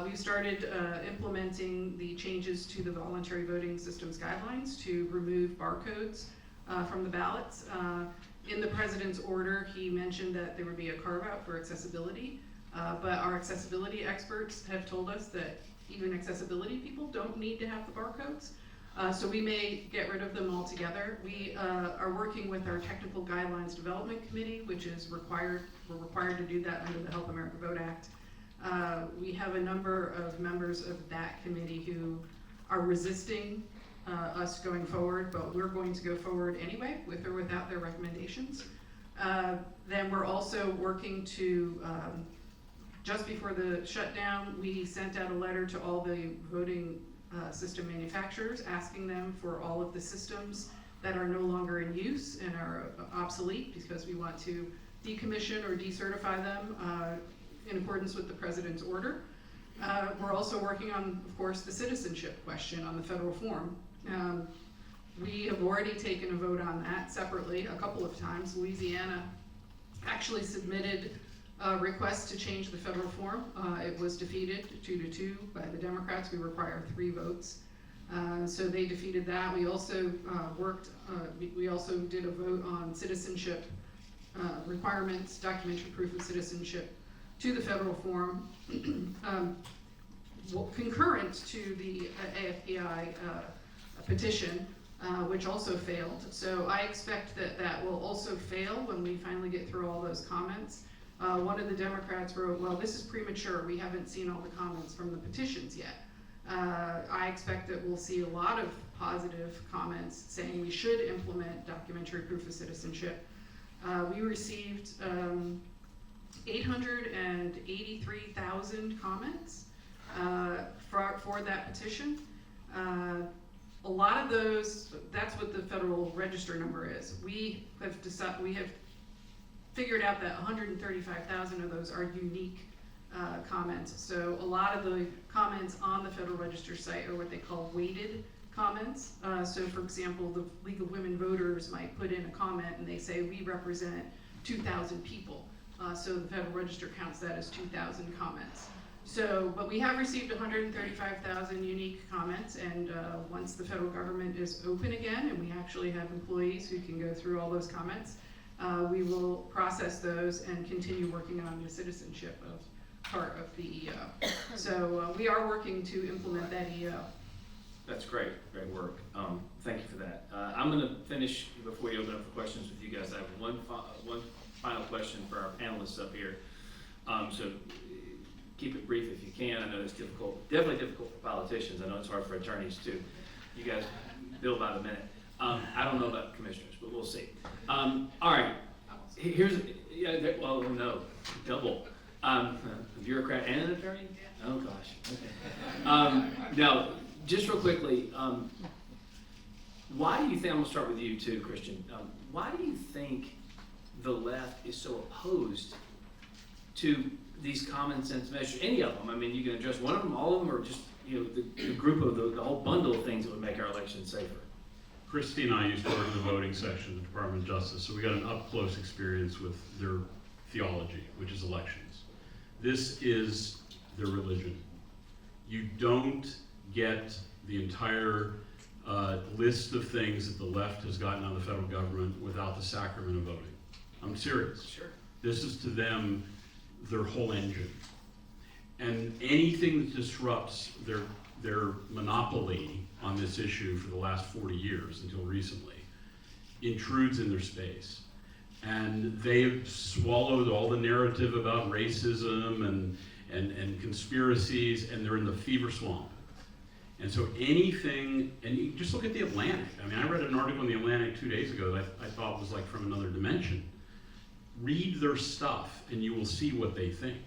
we've started implementing the changes to the voluntary voting systems guidelines to remove barcodes from the ballots. In the president's order, he mentioned that there would be a carve-out for accessibility, but our accessibility experts have told us that even accessibility people don't need to have the barcodes. So we may get rid of them altogether. We are working with our Technical Guidelines Development Committee, which is required, we're required to do that under the Help America Vote Act. We have a number of members of that committee who are resisting us going forward, but we're going to go forward anyway, with or without their recommendations. Then we're also working to, just before the shutdown, we sent out a letter to all the voting system manufacturers, asking them for all of the systems that are no longer in use and are obsolete, because we want to decommission or decertify them in accordance with the president's order. We're also working on, of course, the citizenship question on the federal form. We have already taken a vote on that separately a couple of times. Louisiana actually submitted a request to change the federal form. It was defeated 2-2 by the Democrats. We require 3 votes. So they defeated that. We also we also did a vote on citizenship requirements, documentary proof of citizenship to the federal form, concurrent to the AFPI petition, which also failed. So I expect that that will also fail when we finally get through all those comments. One of the Democrats wrote, "Well, this is premature. We haven't seen all the comments from the petitions yet." I expect that we'll see a lot of positive comments saying we should implement documentary proof of citizenship. We received 883,000 comments for that petition. A lot of those, that's what the Federal Register number is. We have figured out that 135,000 of those are unique comments. So a lot of the comments on the Federal Register site are what they call weighted comments. So for example, the League of Women Voters might put in a comment and they say, we represent 2,000 people. So the Federal Register counts that as 2,000 comments. But we have received 135,000 unique comments, and once the federal government is open again, and we actually have employees who can go through all those comments, we will process those and continue working on the citizenship of part of the EO. So we are working to implement that EO. That's great work. Thank you for that. I'm going to finish before we open up for questions with you guys. I have one final question for our panelists up here. So keep it brief if you can. I know it's difficult, definitely difficult for politicians. I know it's hard for attorneys too. You guys bill about a minute. I don't know about commissioners, but we'll see. All right. Here's, well, no, double. A bureaucrat and an attorney? Oh gosh. Okay. Now, just real quickly, why do you think, I'm gonna start with you too, Christian. Why do you think the left is so opposed to these common sense measures, any of them? I mean, you can address one of them, all of them, or just, the group of the whole bundle of things that would make our elections safer? Christy and I used to work in the voting section of the Department of Justice, so we got an up-close experience with their theology, which is elections. This is their religion. You don't get the entire list of things that the left has gotten out of the federal government without the sacrament of voting. I'm serious. Sure. This is to them their whole engine. And anything that disrupts their monopoly on this issue for the last 40 years until recently intrudes in their space. And they've swallowed all the narrative about racism and conspiracies, and they're in the fever swamp. And so anything, and you just look at the Atlantic. I mean, I read an article in the Atlantic 2 days ago that I thought was like from another dimension. Read their stuff and you will see what they think.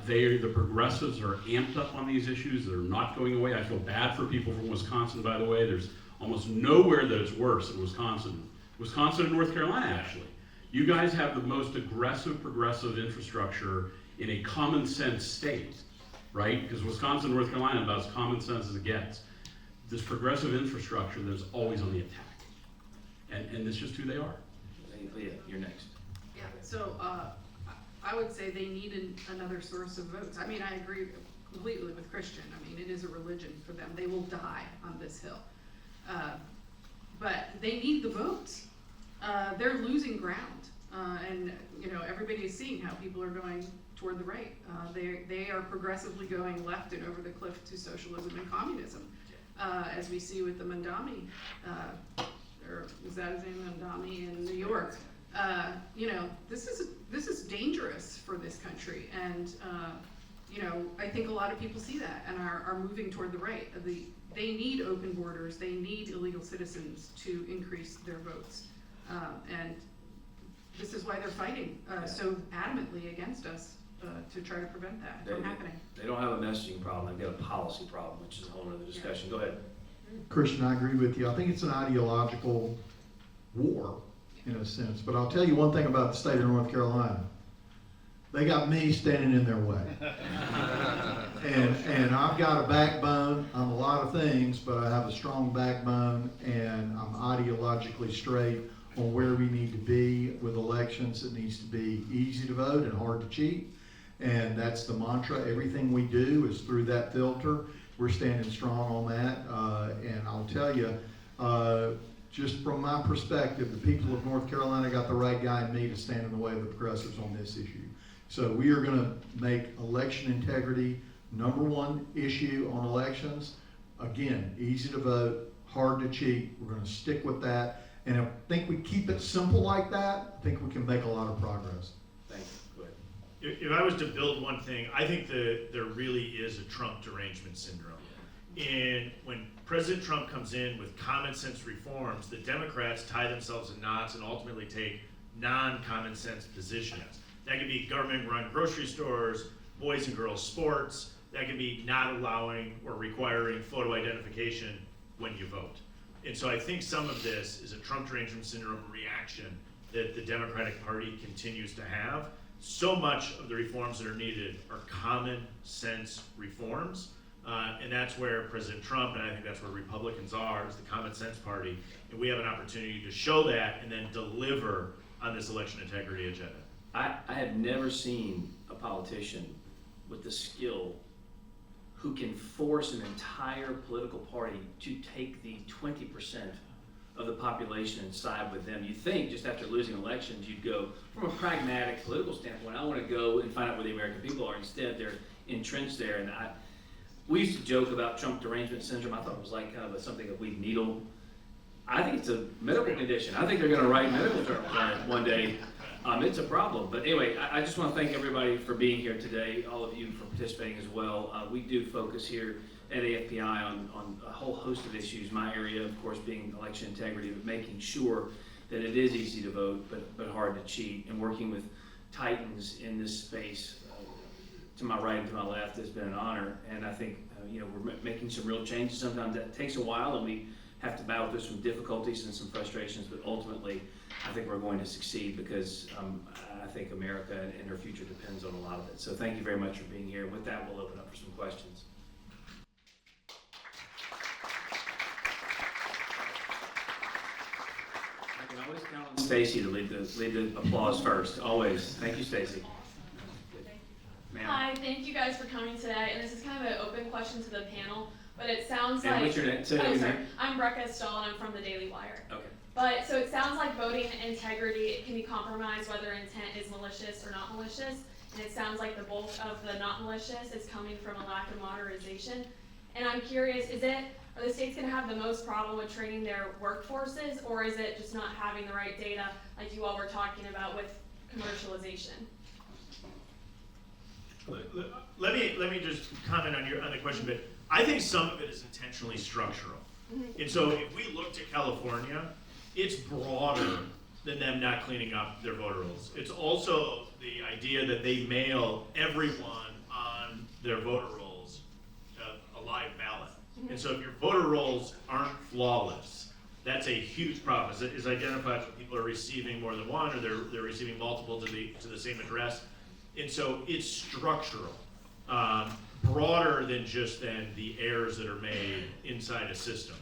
The progressives are amped up on these issues. They're not going away. I feel bad for people from Wisconsin, by the way. There's almost nowhere that it's worse than Wisconsin. Wisconsin and North Carolina, actually. You guys have the most aggressive progressive infrastructure in a common sense state, right? Because Wisconsin and North Carolina are about as common sense as it gets. This progressive infrastructure that's always on the attack. And it's just who they are. Leah, you're next. Yeah, so I would say they need another source of votes. I mean, I agree completely with Christian. I mean, it is a religion for them. They will die on this hill. But they need the votes. They're losing ground. And, everybody is seeing how people are going toward the right. They are progressively going left and over the cliff to socialism and communism, as we see with the Mandami, or is that his name, Mandami in New York. This is dangerous for this country, and I think a lot of people see that and are moving toward the right. They need open borders. They need illegal citizens to increase their votes, and this is why they're fighting so adamantly against us to try to prevent that from happening. They don't have a messaging problem. They've got a policy problem, which is a whole other discussion. Go ahead. Christian, I agree with you. I think it's an ideological war in a sense, but I'll tell you one thing about the state of North Carolina. They got me standing in their way. And I've got a backbone. I'm a lot of things, but I have a strong backbone, and I'm ideologically straight on where we need to be with elections. It needs to be easy to vote and hard to cheat. And that's the mantra. Everything we do is through that filter. We're standing strong on that. And I'll tell you, just from my perspective, the people of North Carolina got the right guy in me to stand in the way of the progressives on this issue. So we are going to make election integrity #1 issue on elections. Again, easy to vote, hard to cheat. We're going to stick with that. And I think we keep it simple like that, I think we can make a lot of progress. Thank you. Go ahead. If I was to build one thing, I think that there really is a Trump derangement syndrome. And when President Trump comes in with common sense reforms, the Democrats tie themselves in knots and ultimately take non-common sense positions. That could be government-run grocery stores, boys and girls sports. That could be not allowing or requiring photo identification when you vote. And so I think some of this is a Trump derangement syndrome reaction that the Democratic Party continues to have. So much of the reforms that are needed are common sense reforms. And that's where President Trump, and I think that's where Republicans are, is the common sense party. And we have an opportunity to show that and then deliver on this election integrity agenda. I have never seen a politician with the skill who can force an entire political party to take the 20% of the population and side with them. You think just after losing elections, you'd go, from a pragmatic political standpoint, I want to go and find out where the American people are. Instead, they're entrenched there. And we used to joke about Trump derangement syndrome. I thought it was like kind of something that we'd needle. I think it's a medical condition. I think they're going to write medical journals on it one day. It's a problem. But anyway, I just want to thank everybody for being here today, all of you for participating as well. We do focus here at AFPI on a whole host of issues. My area, of course, being election integrity, but making sure that it is easy to vote, but hard to cheat, and working with titans in this space. To my right and to my left has been an honor, and I think we're making some real changes. Sometimes that takes a while, and we have to battle through some difficulties and some frustrations, but ultimately, I think we're going to succeed because I think America and her future depends on a lot of it. So thank you very much for being here. With that, we'll open up for some questions. I can always count on Stacy to lead the applause first. Always. Thank you, Stacy. Hi, thank you guys for coming today, and this is kind of an open question to the panel, but it sounds And like... what's your name? Say your sorry. name. I'm Steil, and I'm from the Daily Wire. Okay. But, so it sounds like voting integrity can be compromised whether intent is malicious or not malicious, and it sounds like the bulk of the not malicious is coming from a lack of modernization. And I'm curious, are the states gonna have the most problem with training their workforces, or is it just not having the right data like you all were talking about with commercialization? Let me just comment on the question, but I think some of it is intentionally structural. And so if we look to California, it's broader than them not cleaning up their voter rolls. It's also the idea that they mail everyone on their voter rolls a live ballot. And so if your voter rolls aren't flawless, that's a huge problem. It's identified when people are receiving more than one, or they're receiving multiple to the same address. And so it's structural, broader than just then the errors that are made inside a system,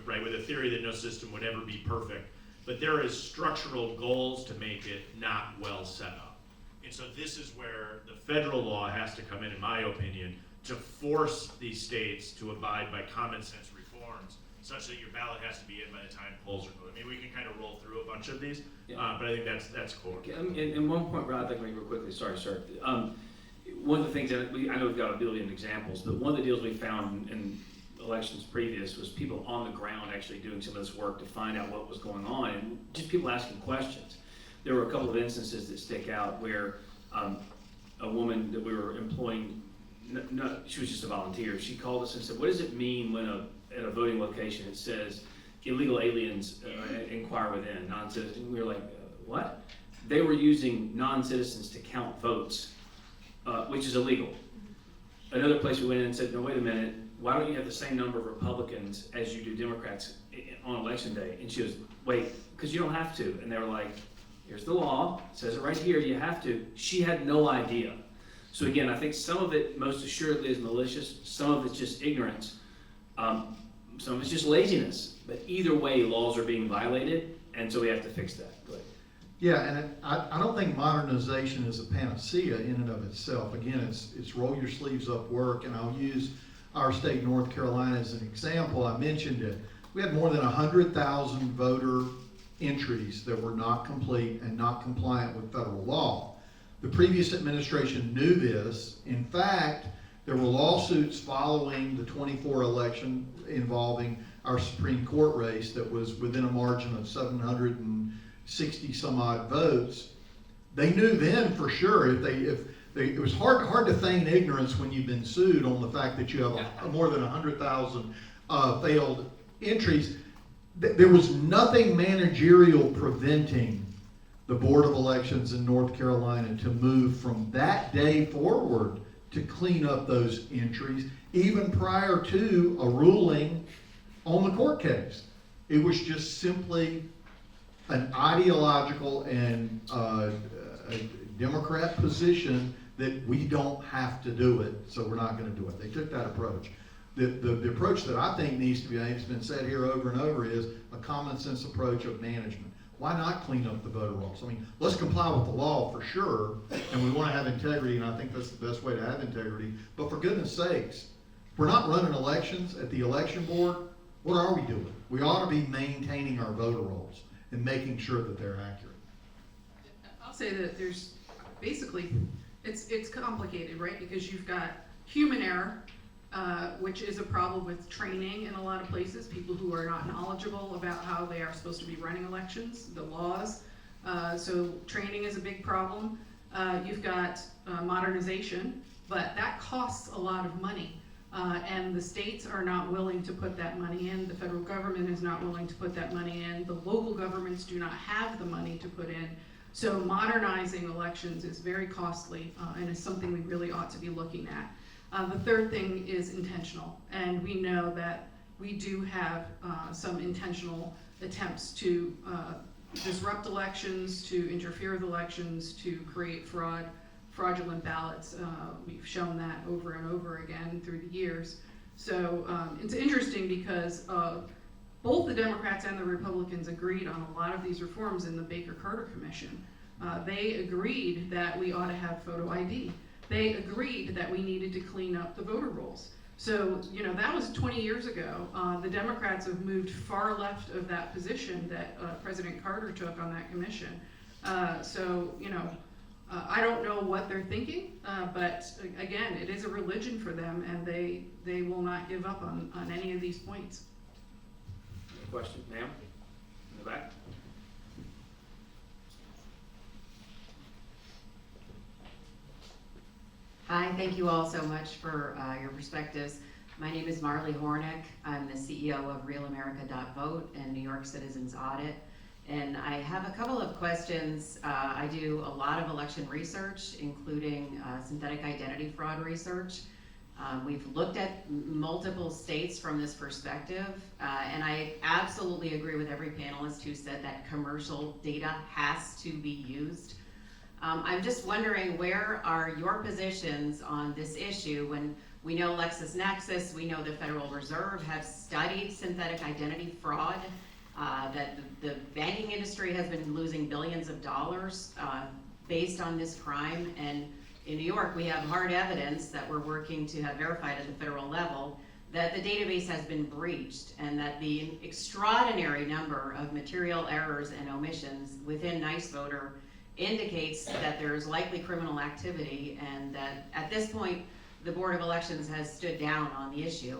right? With a theory that no system would ever be perfect, but there is structural goals to make it not well set up. And so this is where the federal law has to come in my opinion, to force these states to abide by common sense reforms, such that your ballot has to be in by the time polls are closed. I mean, we can kind of roll through a bunch of these, but I think that's core. Okay, and one point, Rod, I'd like to make real quickly. Sorry, sir. One of the things that I know we've got a billion examples, but one of the deals we found in elections previous was people on the ground actually doing some of this work to find out what was going on, and just people asking questions. There were a couple of instances that stick out where a woman that we were employing, she was just a volunteer. She called us and said, "What does it mean when at a voting location it says illegal aliens inquire within, non-citizens?" We were like, what? They were using non-citizens to count votes, which is illegal. Another place we went in and said, no, wait a minute, why don't you have the same number of Republicans as you do Democrats on election day? And she was, wait, because you don't have to. And they were like, here's the law, it says it right here, you have to. She had no idea. So again, I think some of it most assuredly is malicious, some of it's just ignorance. Some of it's just laziness, but either way, laws are being violated, and so we have to fix that. Go ahead. Yeah, and I don't think modernization is a panacea in and of itself. Again, it's roll your sleeves up work, and I'll use our state, North Carolina, as an example. I mentioned it. We had more than 100,000 voter entries that were not complete and not compliant with federal law. The previous administration knew this. In fact, there were lawsuits following the 24 election involving our Supreme Court race that was within a margin of 760 some odd votes. They knew then for sure it was hard to feign ignorance when you've been sued on the fact that you have more than 100,000 failed entries. There was nothing managerial preventing the Board of Elections in North Carolina to move from that day forward to clean up those entries, even prior to a ruling on the court case. It was just simply an ideological and a Democrat position that we don't have to do it, so we're not going to do it. They took that approach. The approach that I think needs to be, it's been said here over and over, is a common sense approach of management. why not clean up the voter rolls? I mean, let's comply with the law for sure, and we want to have integrity, and I think that's the best way to have integrity. But for goodness sakes, if we're not running elections at the election board, what are we doing? We ought to be maintaining our voter rolls and making sure that they're accurate. I'll say that there's basically, it's complicated, right? Because you've got human error, which is a problem with training in a lot of places, people who are not knowledgeable about how they are supposed to be running elections, the laws. So training is a big problem. You've got modernization, but that costs a lot of money. And the states are not willing to put that money in. The federal government is not willing to put that money in. The local governments do not have the money to put in. So modernizing elections is very costly and is something we really ought to be looking at. The third thing is intentional, and we know that we do have some intentional attempts to disrupt elections, to interfere with elections, to create fraudulent ballots. We've shown that over and over again through the years. So it's interesting because both the Democrats and the Republicans agreed on a lot of these reforms in the Baker-Carter Commission. They agreed that we ought to have photo ID. They agreed that we needed to clean up the voter rolls. So, you know, that was 20 years ago. The Democrats have moved far left of that position that President Carter took on that commission. So, you know, I don't know what they're thinking, but again, it is a religion for them, and they will not give up on any of these points. Question, ma'am? In the back? Hi, thank you all so much for your perspectives. My name is Marley Hornick. I'm the CEO of RealAmerica.vote and New York Citizens Audit. And I have a couple of questions. I do a lot of election research, including synthetic identity fraud research. We've looked at multiple states from this perspective, and I absolutely agree with every panelist who said that commercial data has to be used. I'm just wondering, where are your positions on this issue when we know LexisNexis, we know the Federal Reserve have studied synthetic identity fraud, that the banking industry has been losing billions of dollars based on this crime, and in New York we have hard evidence that we're working to have verified at the federal level that the database has been breached, and that the extraordinary number of material errors and omissions within NICE voter indicates that there's likely criminal activity, and that at this point the Board of Elections has stood down on the issue.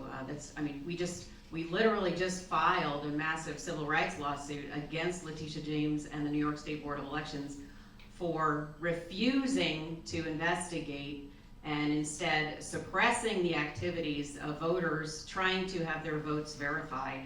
We literally just filed a massive civil rights lawsuit against Letitia James and the New York State Board of Elections for refusing to investigate and instead suppressing the activities of voters trying to have their votes verified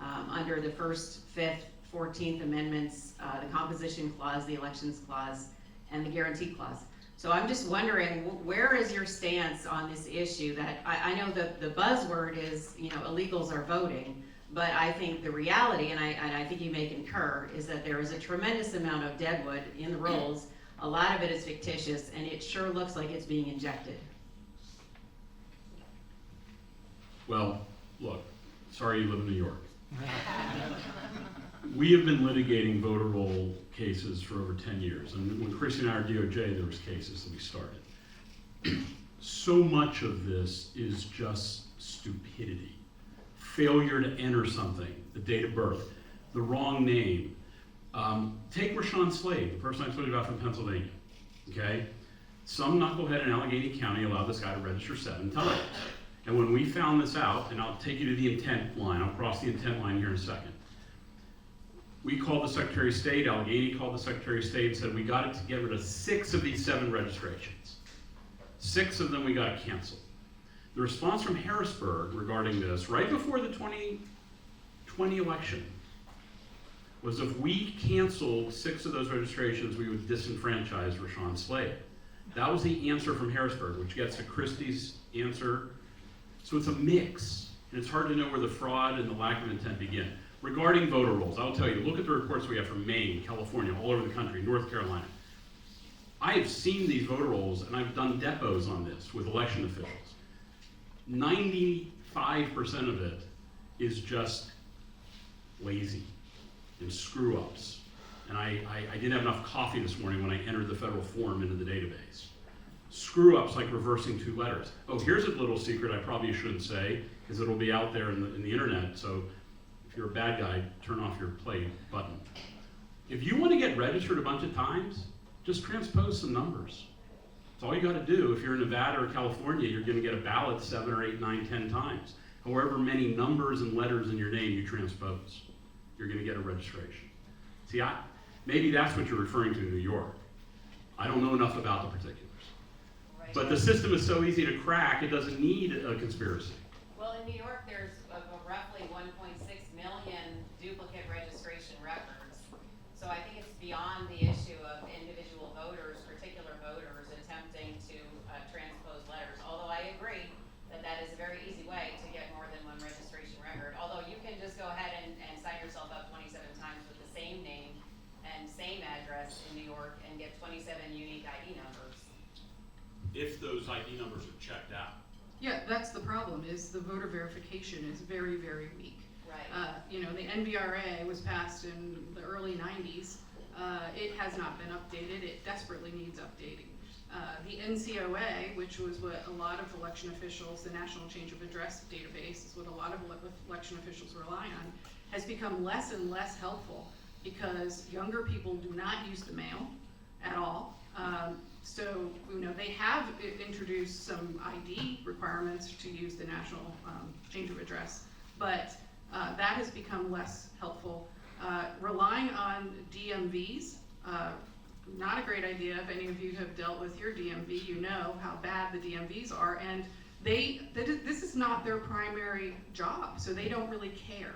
under the First, Fifth, 14th Amendments, the Composition Clause, the Elections Clause, and the Guarantee Clause. So I'm just wondering, where is your stance on this issue? That I know that the buzzword is, you know, illegals are voting, but I think the reality, and I think you may concur, is that there is a tremendous amount of deadwood in the rolls. A lot of it is fictitious, and it sure looks like it's being injected. Well, look, sorry you live in New York. We have been litigating voter roll cases for over 10 years. And when Christy and I were DOJ, there was cases that we started. So much of this is just stupidity. Failure to enter something, the date of birth, the wrong name. Take Rashawn Slade, the person I told you about from Pennsylvania, okay? Some knucklehead in Allegheny County allowed this guy to register 7 times. And when we found this out, and I'll take you to the intent line, I'll cross the intent line here in a second. We called the Secretary of State, Allegheny called the Secretary of State and said, we got it to get rid of 6 of these 7 registrations. 6 of them we got to cancel. The response from Harrisburg regarding this, right before the 2020 election, was if we canceled 6 of those registrations, we would disenfranchise Rashawn Slade. That was the answer from Harrisburg, which gets to Christie's answer. So it's a mix, and it's hard to know where the fraud and the lack of intent begin. Regarding voter rolls, I'll tell you, look at the reports we have from Maine, California, all over the country, North Carolina. I have seen these voter rolls, and I've done depots on this with election officials. 95% of it is just lazy and screw-ups. and I didn't have enough coffee this morning when I entered the federal form into the database. Screw ups like reversing 2 letters. Oh, here's a little secret I probably shouldn't say, because it'll be out there in the internet, so if you're a bad guy, turn off your play button. If you want to get registered a bunch of times, just transpose some numbers. That's all you got to do. If you're in Nevada or California, you're going to get a ballot 7 or 8, 9, 10 times. However many numbers and letters in your name you transpose, you're going to get a registration. See, maybe that's what you're referring to in New York. I don't know enough about the particulars. Right. But the system is so easy to crack, it doesn't need a conspiracy. Well, in New York, there's roughly 1.6 million duplicate registration records. So I think it's beyond the issue of individual voters, particular voters, attempting to transpose letters. Although I agree that that is a very easy way to get more than one registration record. Although you can just go ahead and sign yourself up 27 times with the same name and same address in New York and get 27 unique ID numbers. If those ID numbers are checked out. Yeah, that's the problem, is the voter verification is very, very weak. Right. You know, the NVRA was passed in the early 90s. It has not been updated. It desperately needs updating. The NCOA, which was what a lot of election officials, the National Change of Address database, is what a lot of election officials rely on, has become less and less helpful because younger people do not use the mail at all. So, you know, they have introduced some ID requirements to use the National Change of Address, but that has become less helpful. Relying on DMVs, not a great idea. If any of you have dealt with your DMV, you know how bad the DMVs are, and this is not their primary job, so they don't really care.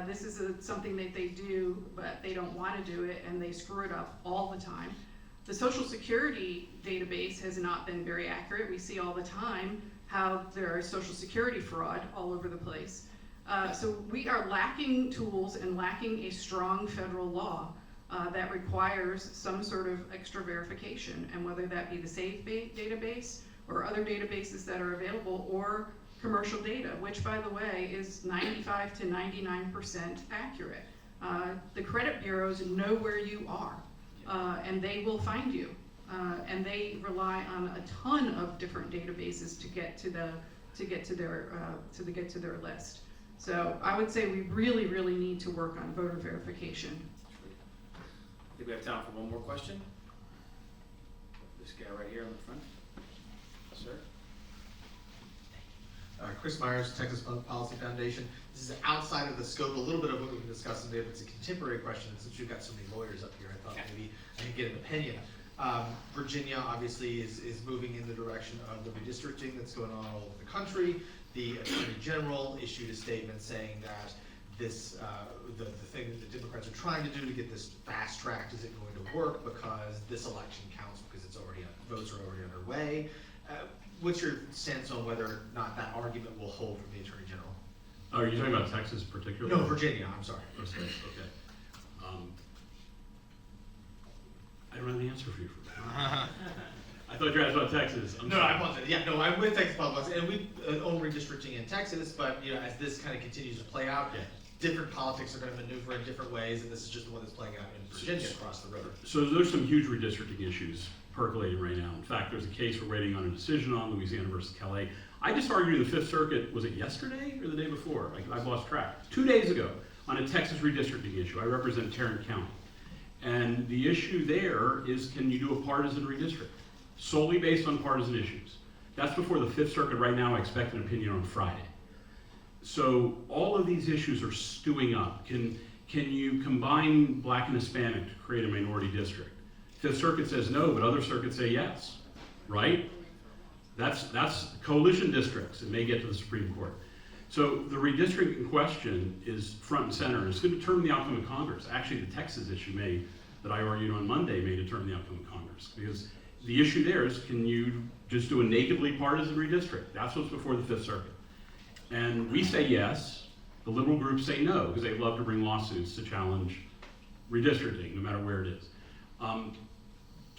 This is something that they do, but they don't want to do it, and they screw it up all the time. The Social Security database has not been very accurate. We see all the time how there is Social Security fraud all over the place. So we are lacking tools and lacking a strong federal law that requires some sort of extra verification, and whether that be the SAFE database or other databases that are available, or commercial data, which, by the way, is 95 to 99% accurate. The credit bureaus know where you are. And they will find you, and they rely on a ton of different databases to get to their list. So I would say we really, really need to work on voter verification. I think we have time for one more question. This guy right here in the front. Sir? Chris Myers, Texas Public Policy Foundation. This is outside of the scope a little bit of what we've been discussing today, but it's a contemporary question. Since we've got so many lawyers up here, I thought maybe I could get an opinion. Virginia obviously is moving in the direction of the redistricting that's going on all over the country. The Attorney General issued a statement saying that this, the thing that the Democrats are trying to do to get this fast tracked isn't going to work because this election counts because it's already, votes are already underway. What's your sense on whether or not that argument will hold from the Attorney General? Are you talking about Texas particularly? No, Virginia, I'm sorry. Okay. I don't have the answer for you for that. I thought you were asking about Texas. No, I apologize. Yeah, no, I'm with Texas Public Policy, and we own redistricting in Texas, but you know, as this kind of continues to play out, different politics are going to maneuver in different ways, and this is just the one that's playing out in Virginia across the river. So there's some huge redistricting issues percolating right now. In fact, there's a case we're waiting on a decision on, Louisiana versus Calais. I just argued in the Fifth Circuit, was it yesterday or the day before? I've lost track. 2 days ago on a Texas redistricting issue. I represent Tarrant County. And the issue there is, can you do a partisan redistrict? Solely based on partisan issues. That's before the Fifth Circuit right now. I expect an opinion on Friday. So all of these issues are stewing up. Can you combine Black and Hispanic to create a minority district? Fifth Circuit says no, but other circuits say yes, right? That's coalition districts. It may get to the Supreme Court. So the redistricting question is front and center. It's going to determine the outcome of Congress. Actually, the Texas issue that I argued on Monday may determine the outcome of Congress, because the issue there is, can you just do a nakedly partisan redistrict? That's what's before the Fifth Circuit. And we say yes. The liberal groups say no, because they love to bring lawsuits to challenge redistricting, no matter where it is.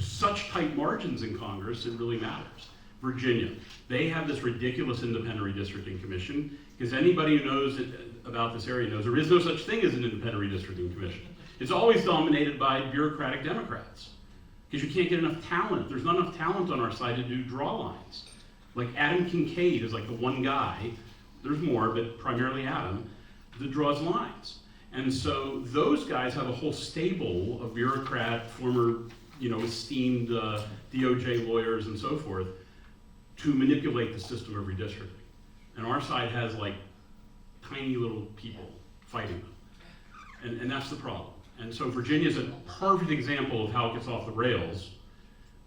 Such tight margins in Congress, it really matters. Virginia, they have this ridiculous independent redistricting commission, because anybody who knows about this area knows there is no such thing as an independent redistricting commission. It's always dominated by bureaucratic Democrats, because you can't get enough talent. There's not enough talent on our side to do draw lines. Like Adam Kincaid is like the one guy, there's more, but primarily Adam, that draws lines. And so those guys have a whole stable of bureaucrat, former, esteemed DOJ lawyers and so forth to manipulate the system of redistricting. And our side has like tiny little people fighting them. And that's the problem. And so Virginia is a perfect example of how it gets off the rails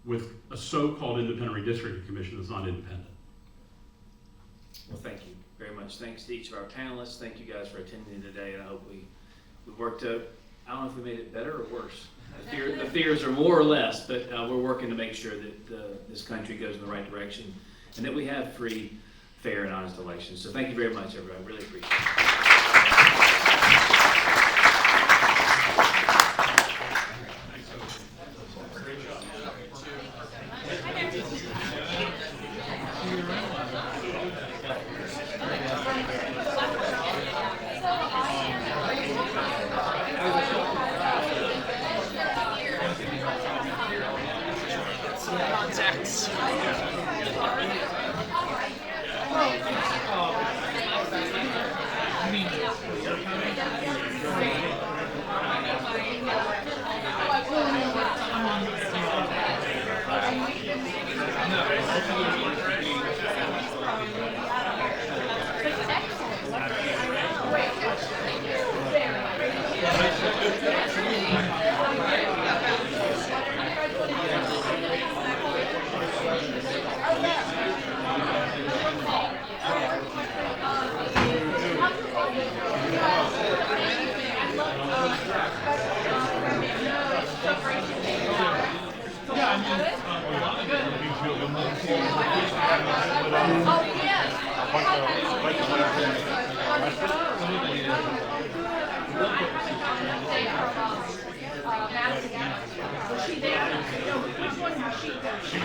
with a so-called independent redistricting commission that's not independent. Well, thank you very much. Thanks to each of our panelists. Thank you guys for attending today, and I hope we worked out. I don't know if we made it better or worse. The fears are more or less, but we're working to make sure that this country goes in the right direction and that we have free, fair, and honest elections. So thank you very much, everybody. I really appreciate it.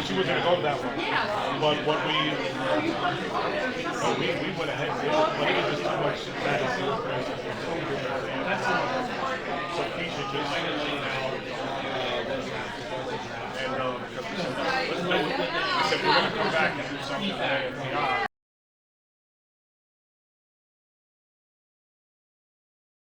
She was gonna go to that one. But what we went ahead with, but it was just too much fantasy. So Keisha just and we said we're gonna come back and do something at AFPI.